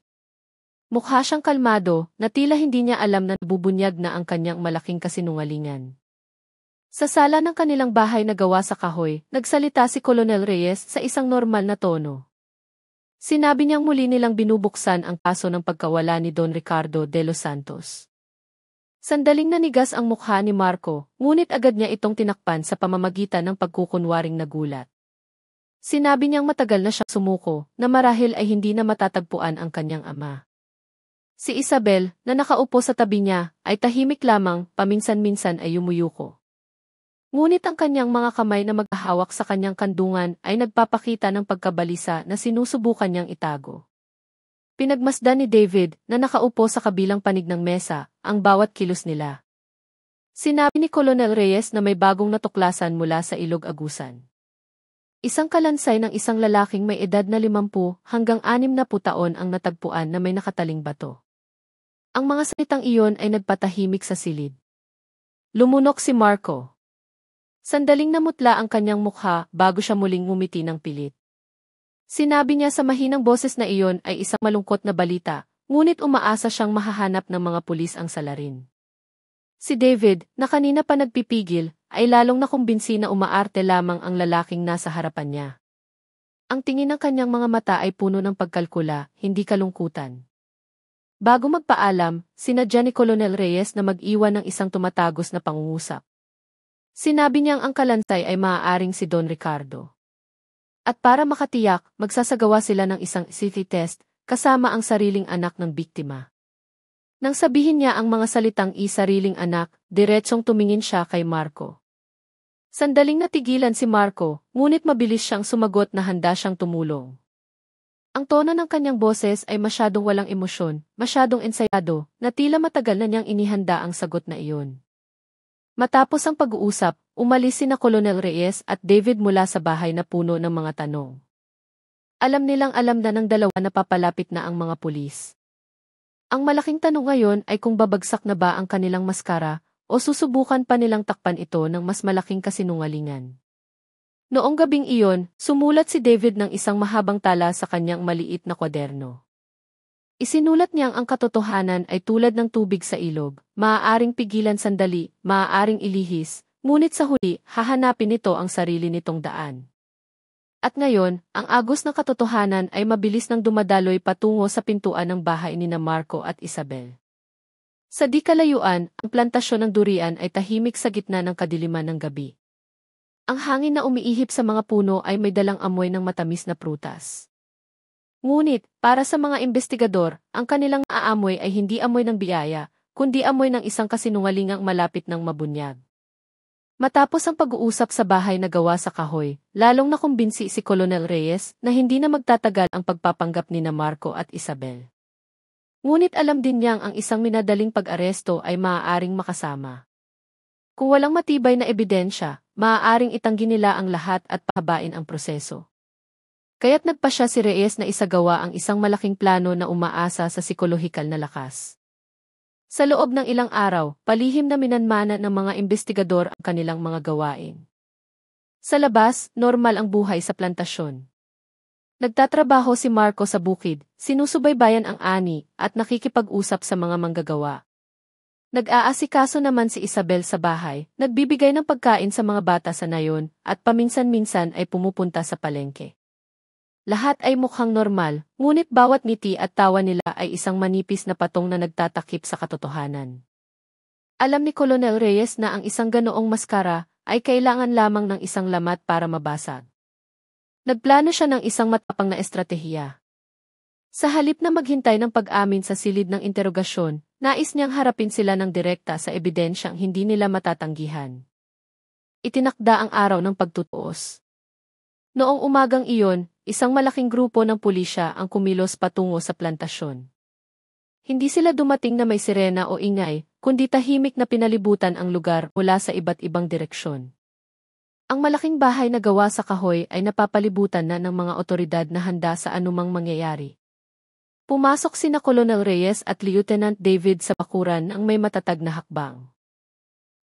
Mukha siyang kalmado na tila hindi niya alam na nabubunyag na ang kanyang malaking kasinungalingan. Sa sala ng kanilang bahay na gawa sa kahoy, nagsalita si Colonel Reyes sa isang normal na tono. Sinabi niyang muli nilang binubuksan ang kaso ng pagkawala ni Don Ricardo de los Santos. Sandaling nanigas ang mukha ni Marco, ngunit agad niya itong tinakpan sa pamamagitan ng pagkukunwaring nagulat. Sinabi niyang matagal na siyang sumuko, na marahil ay hindi na matatagpuan ang kanyang ama. Si Isabel, na nakaupo sa tabi niya, ay tahimik lamang, paminsan-minsan ay yumuyuko. Ngunit ang kanyang mga kamay na maghahawak sa kanyang kandungan ay nagpapakita ng pagkabalisa na sinusubukan niyang itago. Pinagmasdan ni David, na nakaupo sa kabilang panig ng mesa, ang bawat kilos nila. Sinabi ni Colonel Reyes na may bagong natuklasan mula sa ilog Agusan. Isang kalansay ng isang lalaking may edad na 50 hanggang 60 taon ang natagpuan na may nakataling bato. Ang mga salitang iyon ay nagpatahimik sa silid. Lumunok si Marco. Sandaling namutla ang kanyang mukha bago siya muling ngumiti ng pilit. Sinabi niya sa mahinang boses na iyon ay isang malungkot na balita, ngunit umaasa siyang mahahanap ng mga pulis ang salarin. Si David, na kanina pa nagpipigil, ay lalong nakumbinsi na umaarte lamang ang lalaking nasa harapan niya. Ang tingin ng kanyang mga mata ay puno ng pagkalkula, hindi kalungkutan. Bago magpaalam, sinadya ni Colonel Reyes na mag-iwan ng isang tumatagos na pangungusap. Sinabi niyang ang kalansay ay maaaring si Don Ricardo. At para makatiyak, magsasagawa sila ng isang city test, kasama ang sariling anak ng biktima. Nang sabihin niya ang mga salitang sariling anak, diretsong tumingin siya kay Marco. Sandaling natigilan si Marco, ngunit mabilis siyang sumagot na handa siyang tumulong. Ang tono ng kanyang boses ay masyadong walang emosyon, masyadong ensayado, na tila matagal na niyang inihanda ang sagot na iyon. Matapos ang pag-uusap, umalis sina Colonel Reyes at David mula sa bahay na puno ng mga tanong. Alam nilang alam na ng dalawa na papalapit na ang mga pulis. Ang malaking tanong ngayon ay kung babagsak na ba ang kanilang maskara o susubukan pa nilang takpan ito ng mas malaking kasinungalingan. Noong gabing iyon, sumulat si David ng isang mahabang tala sa kanyang maliit na kwaderno. Isinulat niyang ang katotohanan ay tulad ng tubig sa ilog, maaaring pigilan sandali, maaaring ilihis, ngunit sa huli, hahanapin nito ang sarili nitong daan. At ngayon, ang agos ng katotohanan ay mabilis nang dumadaloy patungo sa pintuan ng bahay ni Marco at Isabel. Sa di kalayuan, ang plantasyon ng durian ay tahimik sa gitna ng kadiliman ng gabi. Ang hangin na umiihip sa mga puno ay may dalang amoy ng matamis na prutas. Ngunit, para sa mga investigador, ang kanilang aamoy ay hindi amoy ng biyaya, kundi amoy ng isang kasinungalingang malapit ng mabunyag. Matapos ang pag-uusap sa bahay na gawa sa kahoy, lalong nakumbinsi si Colonel Reyes na hindi na magtatagal ang pagpapanggap ni Marco at Isabel. Ngunit alam din niyang ang isang minadaling pag-aresto ay maaaring makasama. Kung walang matibay na ebidensya, maaaring itanggi nila ang lahat at pahabain ang proseso. Kaya't nagpasya si Reyes na isagawa ang isang malaking plano na umaasa sa psikolohikal na lakas. Sa loob ng ilang araw, palihim na minanmana ng mga investigador ang kanilang mga gawain. Sa labas, normal ang buhay sa plantasyon. Nagtatrabaho si Marco sa bukid, sinusubaybayan ang ani, at nakikipag-usap sa mga manggagawa. Nag-aasikaso naman si Isabel sa bahay, nagbibigay ng pagkain sa mga bata sa nayon, at paminsan-minsan ay pumupunta sa palengke. Lahat ay mukhang normal, ngunit bawat ngiti at tawa nila ay isang manipis na patong na nagtatakip sa katotohanan. Alam ni Colonel Reyes na ang isang ganoong maskara ay kailangan lamang ng isang lamat para mabasag. Nagplano siya ng isang matapang na estratehiya. Sa halip na maghintay ng pag-amin sa silid ng interogasyon, nais niyang harapin sila ng direkta sa ebidensyang hindi nila matatanggihan. Itinakda ang araw ng pagtutuos. Noong umagang iyon, isang malaking grupo ng pulisya ang kumilos patungo sa plantasyon. Hindi sila dumating na may sirena o ingay, kundi tahimik na pinalibutan ang lugar mula sa iba't ibang direksyon. Ang malaking bahay na gawa sa kahoy ay napapalibutan na ng mga otoridad na handa sa anumang mangyayari. Pumasok sina Colonel Reyes at Lieutenant David sa bakuran ng may matatag na hakbang.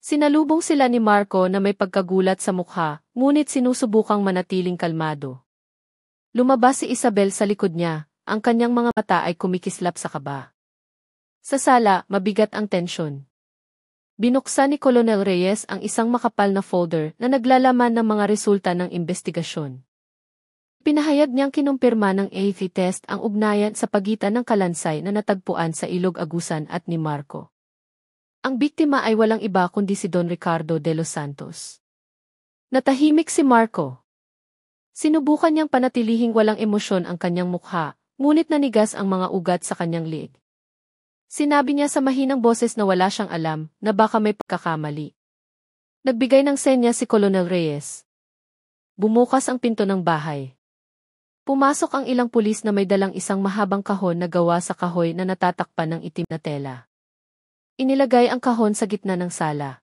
Sinalubong sila ni Marco na may pagkagulat sa mukha, ngunit sinusubukang manatiling kalmado. Lumabas si Isabel sa likod niya, ang kanyang mga mata ay kumikislap sa kaba. Sa sala, mabigat ang tensyon. Binuksan ni Colonel Reyes ang isang makapal na folder na naglalaman ng mga resulta ng investigasyon. Pinahayag niyang kinumpirma ng AFI test ang ugnayan sa pagitan ng kalansay na natagpuan sa Ilog Agusan at ni Marco. Ang biktima ay walang iba kundi si Don Ricardo de los Santos. Natahimik si Marco. Sinubukan niyang panatilihing walang emosyon ang kanyang mukha, ngunit nanigas ang mga ugat sa kanyang liig. Sinabi niya sa mahinang boses na wala siyang alam, na baka may pagkakamali. Nagbigay ng senya si Colonel Reyes. Bumukas ang pinto ng bahay. Pumasok ang ilang pulis na may dalang isang mahabang kahon na gawa sa kahoy na natatakpan ng itim na tela. Inilagay ang kahon sa gitna ng sala.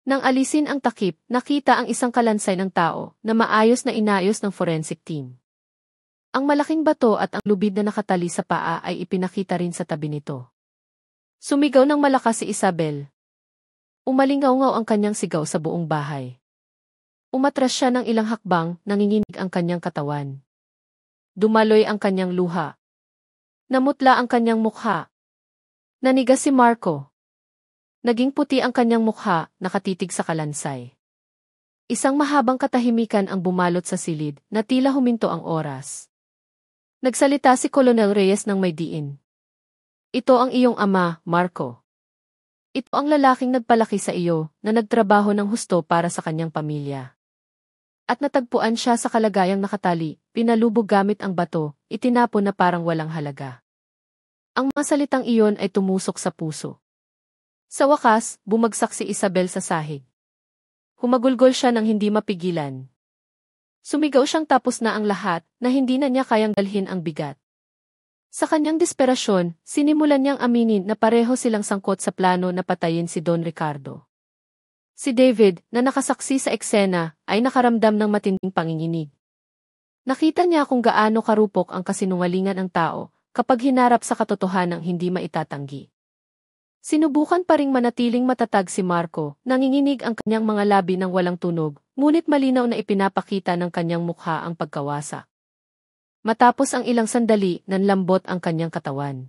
Nang alisin ang takip, nakita ang isang kalansay ng tao na maayos na inayos ng forensic team. Ang malaking bato at ang lubid na nakatali sa paa ay ipinakita rin sa tabi nito. Sumigaw ng malakas si Isabel. Umalingaw-ngaw ang kanyang sigaw sa buong bahay. Umatras siya ng ilang hakbang, nanginginig ang kanyang katawan. Dumaloy ang kanyang luha. Namutla ang kanyang mukha. Nanigas si Marco. Naging puti ang kanyang mukha, nakatitig sa kalansay. Isang mahabang katahimikan ang bumalot sa silid, na tila huminto ang oras. Nagsalita si Colonel Reyes ng may diin. Ito ang iyong ama, Marco. Ito ang lalaking nagpalaki sa iyo, na nagtrabaho ng husto para sa kanyang pamilya. At natagpuan siya sa kalagayang nakatali, pinalubog gamit ang bato, itinapon na parang walang halaga. Ang mga salitang iyon ay tumusok sa puso. Sa wakas, bumagsak si Isabel sa sahig. Humagulgol siya nang hindi mapigilan. Sumigaw siyang tapos na ang lahat, na hindi na niya kayang dalhin ang bigat. Sa kanyang desperasyon, sinimulan niyang aminin na pareho silang sangkot sa plano na patayin si Don Ricardo. Si David, na nakasaksi sa eksena, ay nakaramdam ng matinding panginginig. Nakita niya kung gaano karupok ang kasinungalingan ng tao kapag hinarap sa katotohanang hindi maitatanggi. Sinubukan pa ring manatiling matatag si Marco, nanginginig ang kanyang mga labi ng walang tunog, ngunit malinaw na ipinapakita ng kanyang mukha ang pagkawasak. Matapos ang ilang sandali, nanlambot ang kanyang katawan.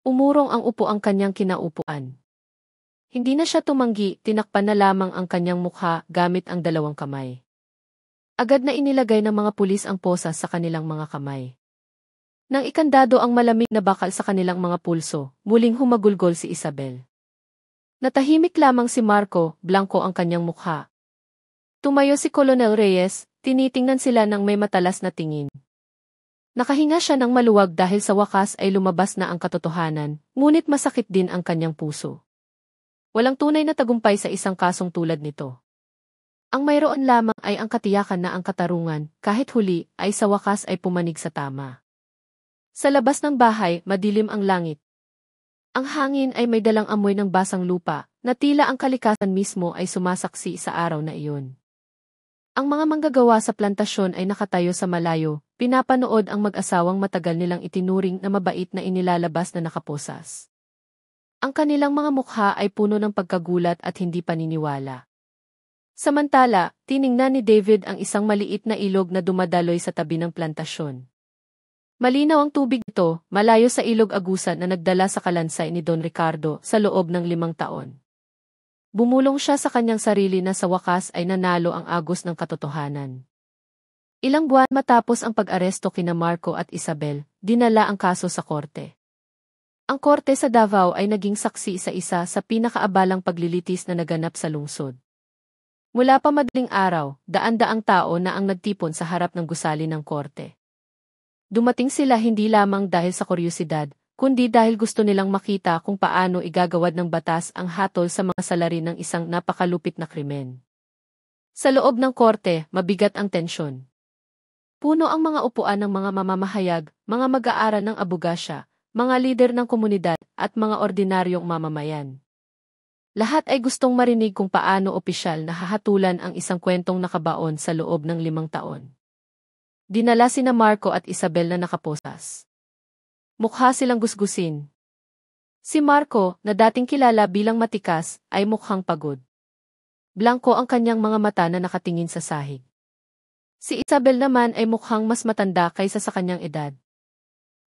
Umurong ang upo ang kanyang kinaupuan. Hindi na siya tumanggi, tinakpan na lamang ang kanyang mukha gamit ang dalawang kamay. Agad na inilagay ng mga pulis ang posas sa kanilang mga kamay. Nang ikandado ang malamig na bakal sa kanilang mga pulso, muling humagulgol si Isabel. Natahimik lamang si Marco, blanko ang kanyang mukha. Tumayo si Colonel Reyes, tinitingnan sila ng may matalas na tingin. Nakahinga siya ng maluwag dahil sa wakas ay lumabas na ang katotohanan, ngunit masakit din ang kanyang puso. Walang tunay na tagumpay sa isang kasong tulad nito. Ang mayroon lamang ay ang katiyakan na ang katarungan, kahit huli, ay sa wakas ay pumanig sa tama. Sa labas ng bahay, madilim ang langit. Ang hangin ay may dalang amoy ng basang lupa, na tila ang kalikasan mismo ay sumasaksi sa araw na iyon. Ang mga manggagawa sa plantasyon ay nakatayo sa malayo, pinapanood ang mag-asawang matagal nilang itinuring na mabait na inilalabas na nakaposas. Ang kanilang mga mukha ay puno ng pagkagulat at hindi paniniwala. Samantala, tiningnan ni David ang isang maliit na ilog na dumadaloy sa tabi ng plantasyon. Malinaw ang tubig ito, malayo sa Ilog Agusan na nagdala sa kalansay ni Don Ricardo sa loob ng 5 taon. Bumulong siya sa kanyang sarili na sa wakas ay nanalo ang agos ng katotohanan. Ilang buwan matapos ang pag-aresto kina Marco at Isabel, dinala ang kaso sa korte. Ang korte sa Davao ay naging saksi sa isa sa pinakaabalang paglilitis na naganap sa lungsod. Mula pa madaling araw, daan-daang tao na ang nagtipon sa harap ng gusali ng korte. Dumating sila hindi lamang dahil sa kuryosidad, kundi dahil gusto nilang makita kung paano igagawad ng batas ang hatol sa mga salarin ng isang napakalupit na krimen. Sa loob ng korte, mabigat ang tensyon. Puno ang mga upuan ng mga mamamahayag, mga mag-aaral ng abogasya, mga lider ng komunidad, at mga ordinaryong mamamayan. Lahat ay gustong marinig kung paano opisyal na hahatulan ang isang kwentong nakabaon sa loob ng 5 taon. Dinala sina Marco at Isabel na nakaposas. Mukha silang gusgusin. Si Marco, na dating kilala bilang matikas, ay mukhang pagod. Blanko ang kanyang mga mata na nakatingin sa sahig. Si Isabel naman ay mukhang mas matanda kaysa sa kanyang edad.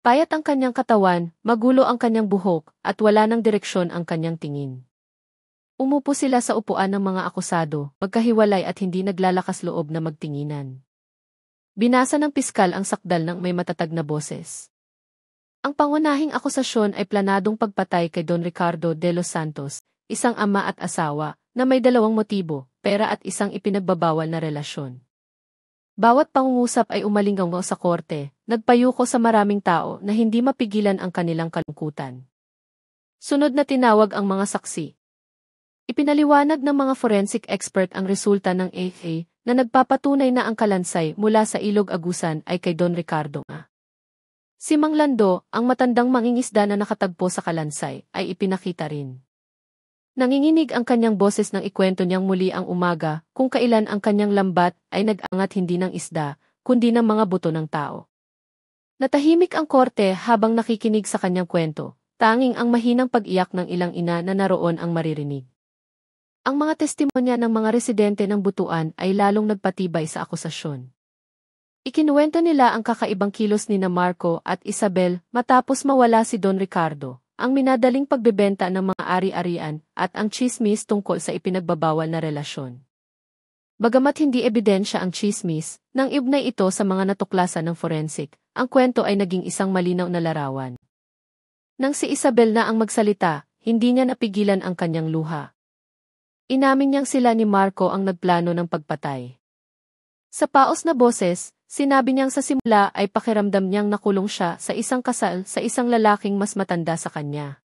Payat ang kanyang katawan, magulo ang kanyang buhok, at wala ng direksyon ang kanyang tingin. Umupo sila sa upuan ng mga akusado, magkahiwalay at hindi naglalakas loob na magtinginan. Binasa ng piskal ang sakdal ng may matatag na boses. Ang pangunahing akusasyon ay planadong pagpatay kay Don Ricardo de los Santos, isang ama at asawa, na may 2 motibo, pera at isang ipinagbabawal na relasyon. Bawat pangungusap ay umalingaw sa korte, nagpayuko sa maraming tao na hindi mapigilan ang kanilang kalungkutan. Sunod na tinawag ang mga saksi. Ipinaliwanag ng mga forensic expert ang resulta ng AA na nagpapatunay na ang kalansay mula sa Ilog Agusan ay kay Don Ricardo nga. Si Mang Lando, ang matandang mangingisda na nakatagpo sa kalansay, ay ipinakita rin. Nanginginig ang kanyang boses nang ikwento niyang muli ang umaga kung kailan ang kanyang lambat ay nag-angat hindi ng isda, kundi ng mga buto ng tao. Natahimik ang korte habang nakikinig sa kanyang kwento, tanging ang mahinang pag-iyak ng ilang ina na naroon ang maririnig. Ang mga testimonya ng mga residente ng Butuan ay lalong nagpatibay sa akusasyon. Ikinuwento nila ang kakaibang kilos ni Marco at Isabel matapos mawala si Don Ricardo, ang minadaling pagbebenta ng mga ari-arian at ang tsismis tungkol sa ipinagbabawal na relasyon. Bagamat hindi ebidensya ang tsismis, nang iugnay ito sa mga natuklasan ng forensic, ang kwento ay naging isang malinaw na larawan. Nang si Isabel na ang magsalita, hindi niya napigilan ang kanyang luha. Inamin niyang sila ni Marco ang nagplano ng pagpatay. Sa paos na boses, sinabi niyang sa simula ay pakiramdam niyang nakulong siya sa isang kasal sa isang lalaking mas matanda sa kanya.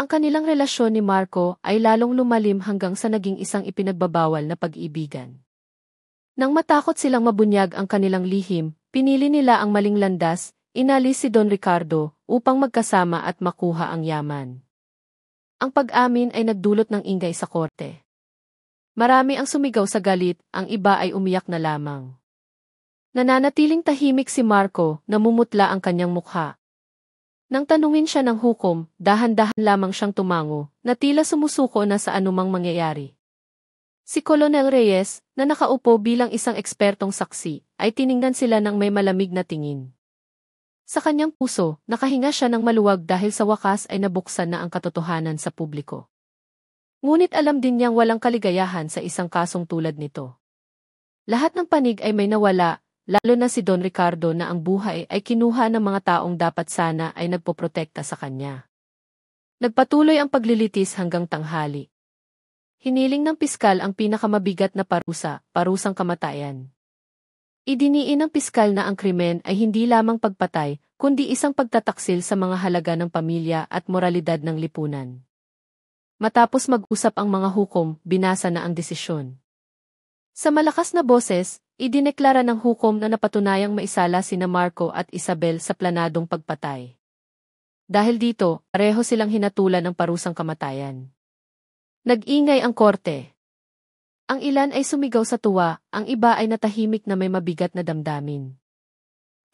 Ang kanilang relasyon ni Marco ay lalong lumalim hanggang sa naging isang ipinagbabawal na pag-iibigan. Nang matakot silang mabunyag ang kanilang lihim, pinili nila ang maling landas, inalis si Don Ricardo upang magkasama at makuha ang yaman. Ang pag-amin ay nagdulot ng ingay sa korte. Marami ang sumigaw sa galit, ang iba ay umiyak na lamang. Nananatiling tahimik si Marco, namumutla ang kanyang mukha. Nang tanungin siya ng hukom, dahan-dahan lamang siyang tumango, na tila sumusuko na sa anumang mangyayari. Si Colonel Reyes, na nakaupo bilang isang ekspertong saksi, ay tiningnan sila ng may malamig na tingin. Sa kanyang puso, nakahinga siya ng maluwag dahil sa wakas ay nabuksan na ang katotohanan sa publiko. Ngunit alam din niyang walang kaligayahan sa isang kasong tulad nito. Lahat ng panig ay may nawala, lalo na si Don Ricardo na ang buhay ay kinuha ng mga taong dapat sana ay nagpoprotekta sa kanya. Nagpatuloy ang paglilitis hanggang tanghali. Hiniling ng piskal ang pinakamabigat na parusa, parusang kamatayan. Idiniin ng piskal na ang krimen ay hindi lamang pagpatay, kundi isang pagtataksil sa mga halaga ng pamilya at moralidad ng lipunan. Matapos mag-usap ang mga hukom, binasa na ang desisyon. Sa malakas na boses, idineklara ng hukom na napatunayang maisala sina Marco at Isabel sa planadong pagpatay. Dahil dito, pareho silang hinatulan ng parusang kamatayan. Nag-ingay ang korte. Ang ilan ay sumigaw sa tuwa, ang iba ay natahimik na may mabigat na damdamin.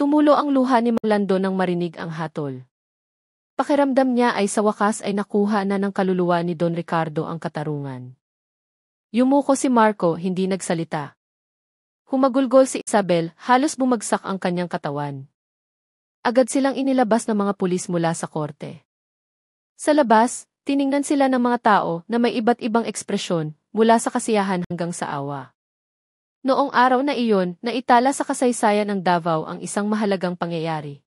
Tumulo ang luha ni Mang Lando nang marinig ang hatol. Pakiramdam niya ay sa wakas ay nakuha na ng kaluluwa ni Don Ricardo ang katarungan. Yumuko si Marco, hindi nagsalita. Humagulgol si Isabel, halos bumagsak ang kanyang katawan. Agad silang inilabas ng mga pulis mula sa korte. Sa labas, tiningnan sila ng mga tao na may iba't ibang ekspresyon, mula sa kasiyahan hanggang sa awa. Noong araw na iyon, naitala sa kasaysayan ng Davao ang isang mahalagang pangyayari.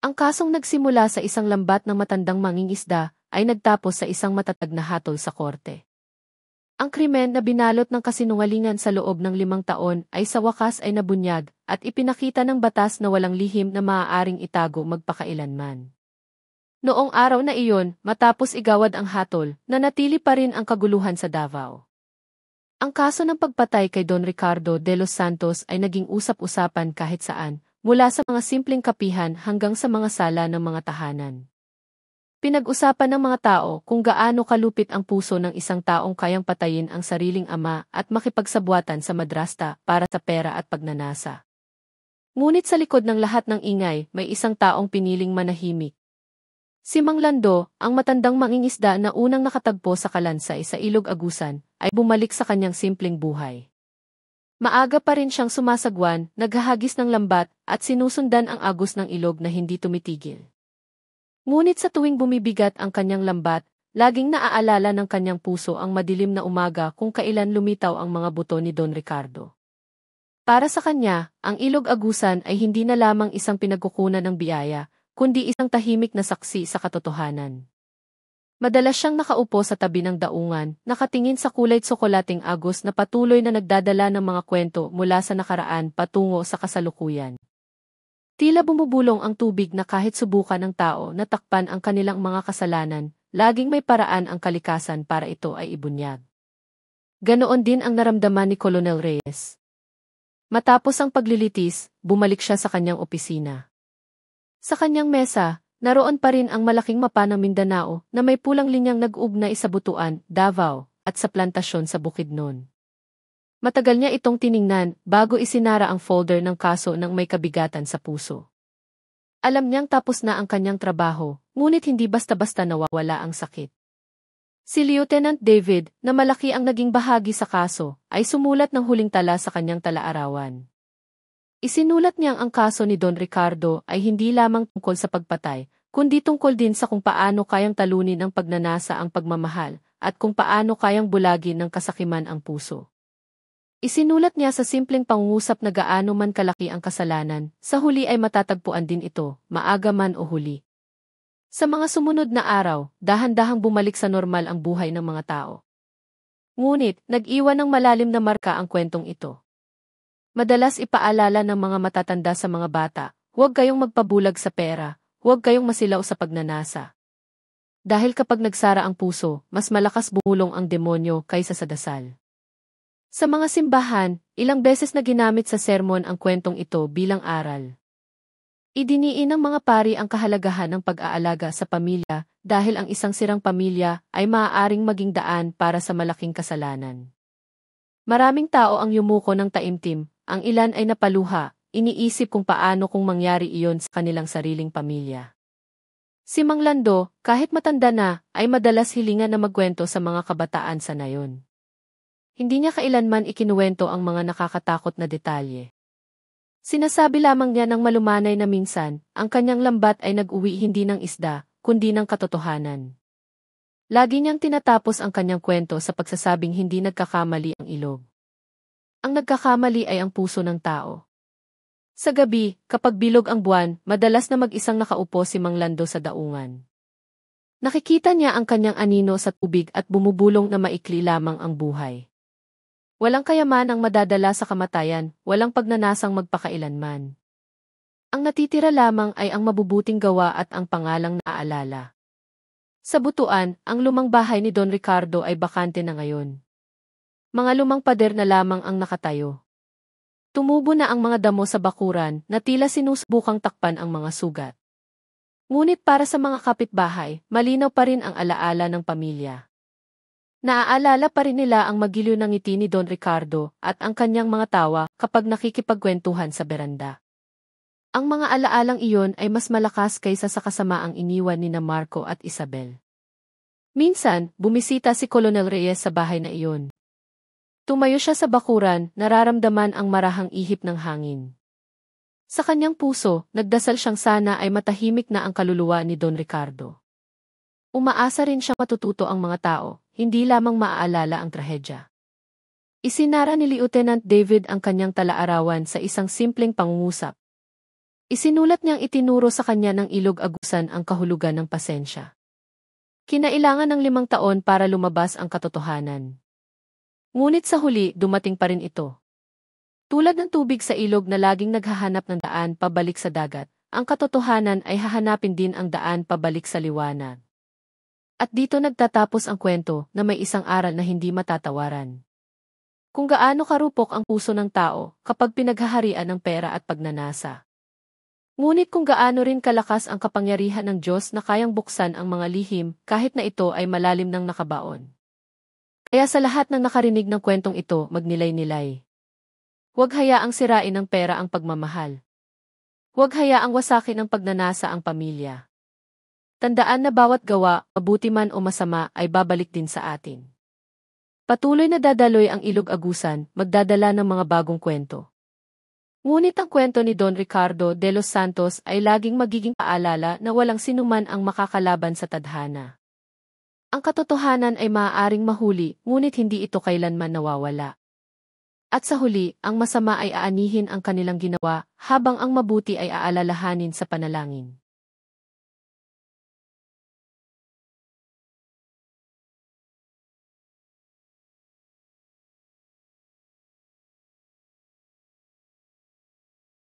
Ang kasong nagsimula sa isang lambat ng matandang mangingisda ay nagtapos sa isang matatag na hatol sa korte. Ang krimen na binalot ng kasinungalingan sa loob ng 5 taon ay sa wakas ay nabunyag at ipinakita ng batas na walang lihim na maaaring itago magpakailanman. Noong araw na iyon, matapos igawad ang hatol, nanatili pa rin ang kaguluhan sa Davao. Ang kaso ng pagpatay kay Don Ricardo de los Santos ay naging usap-usapan kahit saan, mula sa mga simpleng kapihan hanggang sa mga sala ng mga tahanan. Pinag-usapan ng mga tao kung gaano kalupit ang puso ng isang taong kayang patayin ang sariling ama at makipagsabwatan sa madrasta para sa pera at pagnanasa. Ngunit sa likod ng lahat ng ingay, may isang taong piniling manahimik. Si Mang Lando, ang matandang mangingisda na unang nakatagpo sa Kalansay sa Ilog Agusan, ay bumalik sa kanyang simpleng buhay. Maaga pa rin siyang sumasagwan, naghahagis ng lambat, at sinusundan ang agos ng ilog na hindi tumitigil. Ngunit sa tuwing bumibigat ang kanyang lambat, laging naaalala ng kanyang puso ang madilim na umaga kung kailan lumitaw ang mga buto ni Don Ricardo. Para sa kanya, ang Ilog Agusan ay hindi na lamang isang pinagkukunan ng biyaya, kundi isang tahimik na saksi sa katotohanan. Madalas siyang nakaupo sa tabi ng daungan, nakatingin sa kulay tsokolating agos na patuloy na nagdadala ng mga kwento mula sa nakaraan patungo sa kasalukuyan. Tila bumubulong ang tubig na kahit subukan ng tao na takpan ang kanilang mga kasalanan, laging may paraan ang kalikasan para ito ay ibunyag. Ganoon din ang naramdaman ni Colonel Reyes. Matapos ang paglilitis, bumalik siya sa kanyang opisina. Sa kanyang mesa, naroon pa rin ang malaking mapa ng Mindanao na may pulang linyang nag-ugnay sa Butuan, Davao, at sa plantasyon sa Bukidnon. Matagal niya itong tiningnan bago isinara ang folder ng kaso ng may kabigatan sa puso. Alam niyang tapos na ang kanyang trabaho, ngunit hindi basta-basta nawawala ang sakit. Si Lieutenant David, na malaki ang naging bahagi sa kaso, ay sumulat ng huling tala sa kanyang talaarawan. Isinulat niyang ang kaso ni Don Ricardo ay hindi lamang tungkol sa pagpatay, kundi tungkol din sa kung paano kayang talunin ng pagnanasa ang pagmamahal, at kung paano kayang bulagin ng kasakiman ang puso. Isinulat niya sa simpleng pangungusap na gaano man kalaki ang kasalanan, sa huli ay matatagpuan din ito, maaga man o huli. Sa mga sumunod na araw, dahan-dahang bumalik sa normal ang buhay ng mga tao. Ngunit, nag-iwan ng malalim na marka ang kwentong ito. Madalas ipaalala ng mga matatanda sa mga bata, huwag kayong magpabulag sa pera, huwag kayong masilaw sa pagnanasa. Dahil kapag nagsara ang puso, mas malakas bumulong ang demonyo kaysa sa dasal. Sa mga simbahan, ilang beses na ginamit sa sermon ang kwentong ito bilang aral. Idiniin ng mga pari ang kahalagahan ng pag-aalaga sa pamilya dahil ang isang sirang pamilya ay maaaring maging daan para sa malaking kasalanan. Maraming tao ang yumuko ng taimtim, ang ilan ay napaluha, iniisip kung paano kung mangyari iyon sa kanilang sariling pamilya. Si Mang Lando, kahit matanda na, ay madalas hilingan na magkwento sa mga kabataan sa nayon. Hindi niya kailanman ikinuwento ang mga nakakatakot na detalye. Sinasabi lamang niya ng malumanay na minsan, ang kanyang lambat ay nag-uwi hindi ng isda, kundi ng katotohanan. Lagi niyang tinatapos ang kanyang kwento sa pagsasabing hindi nagkakamali ang ilog. Ang nagkakamali ay ang puso ng tao. Sa gabi, kapag bilog ang buwan, madalas na mag-isang nakaupo si Mang Lando sa daungan. Nakikita niya ang kanyang anino sa tubig at bumubulong na maikli lamang ang buhay. Walang kayaman ang madadala sa kamatayan, walang pagnanasang magpakailanman. Ang natitira lamang ay ang mabubuting gawa at ang pangalang naaalala. Sa Butuan, ang lumang bahay ni Don Ricardo ay bakante na ngayon. Mga lumang pader na lamang ang nakatayo. Tumubo na ang mga damo sa bakuran na tila sinusubukang takpan ang mga sugat. Ngunit para sa mga kapitbahay, malinaw pa rin ang alaala ng pamilya. Naaalala pa rin nila ang magiliw ng ngiti ni Don Ricardo at ang kanyang mga tawa kapag nakikipagkwentuhan sa beranda. Ang mga alaalang iyon ay mas malakas kaysa sa kasamaang iniwan ni na Marco at Isabel. Minsan, bumisita si Colonel Reyes sa bahay na iyon. Tumayo siya sa bakuran, nararamdaman ang marahang ihip ng hangin. Sa kanyang puso, nagdasal siyang sana ay matahimik na ang kaluluwa ni Don Ricardo. Umaasa rin siyang matututo ang mga tao, hindi lamang maaalala ang trahedya. Isinara ni Lieutenant David ang kanyang talaarawan sa isang simpleng pangungusap. Isinulat niyang itinuro sa kanya ng Ilog Agusan ang kahulugan ng pasensya. Kinailangan ng 5 taon para lumabas ang katotohanan. Ngunit sa huli, dumating pa rin ito. Tulad ng tubig sa ilog na laging naghahanap ng daan pabalik sa dagat, ang katotohanan ay hahanapin din ang daan pabalik sa liwanag. At dito nagtatapos ang kwento na may isang aral na hindi matatawaran. Kung gaano karupok ang puso ng tao kapag pinaghaharian ng pera at pagnanasa. Ngunit kung gaano rin kalakas ang kapangyarihan ng Diyos na kayang buksan ang mga lihim kahit na ito ay malalim ng nakabaon. Kaya sa lahat ng nakarinig ng kwentong ito, magnilay-nilay. Huwag hayaang sirain ng pera ang pagmamahal. Huwag hayaang wasakin ng pagnanasa ang pamilya. Tandaan na bawat gawa, mabuti man o masama, ay babalik din sa atin. Patuloy na dadaloy ang Ilog Agusan, magdadala ng mga bagong kwento. Ngunit ang kwento ni Don Ricardo de los Santos ay laging magiging paalala na walang sinuman ang makakalaban sa tadhana. Ang katotohanan ay maaaring mahuli, ngunit hindi ito kailanman nawawala. At sa huli, ang masama ay aanihin ang kanilang ginawa, habang ang mabuti ay aalalahanin sa panalangin.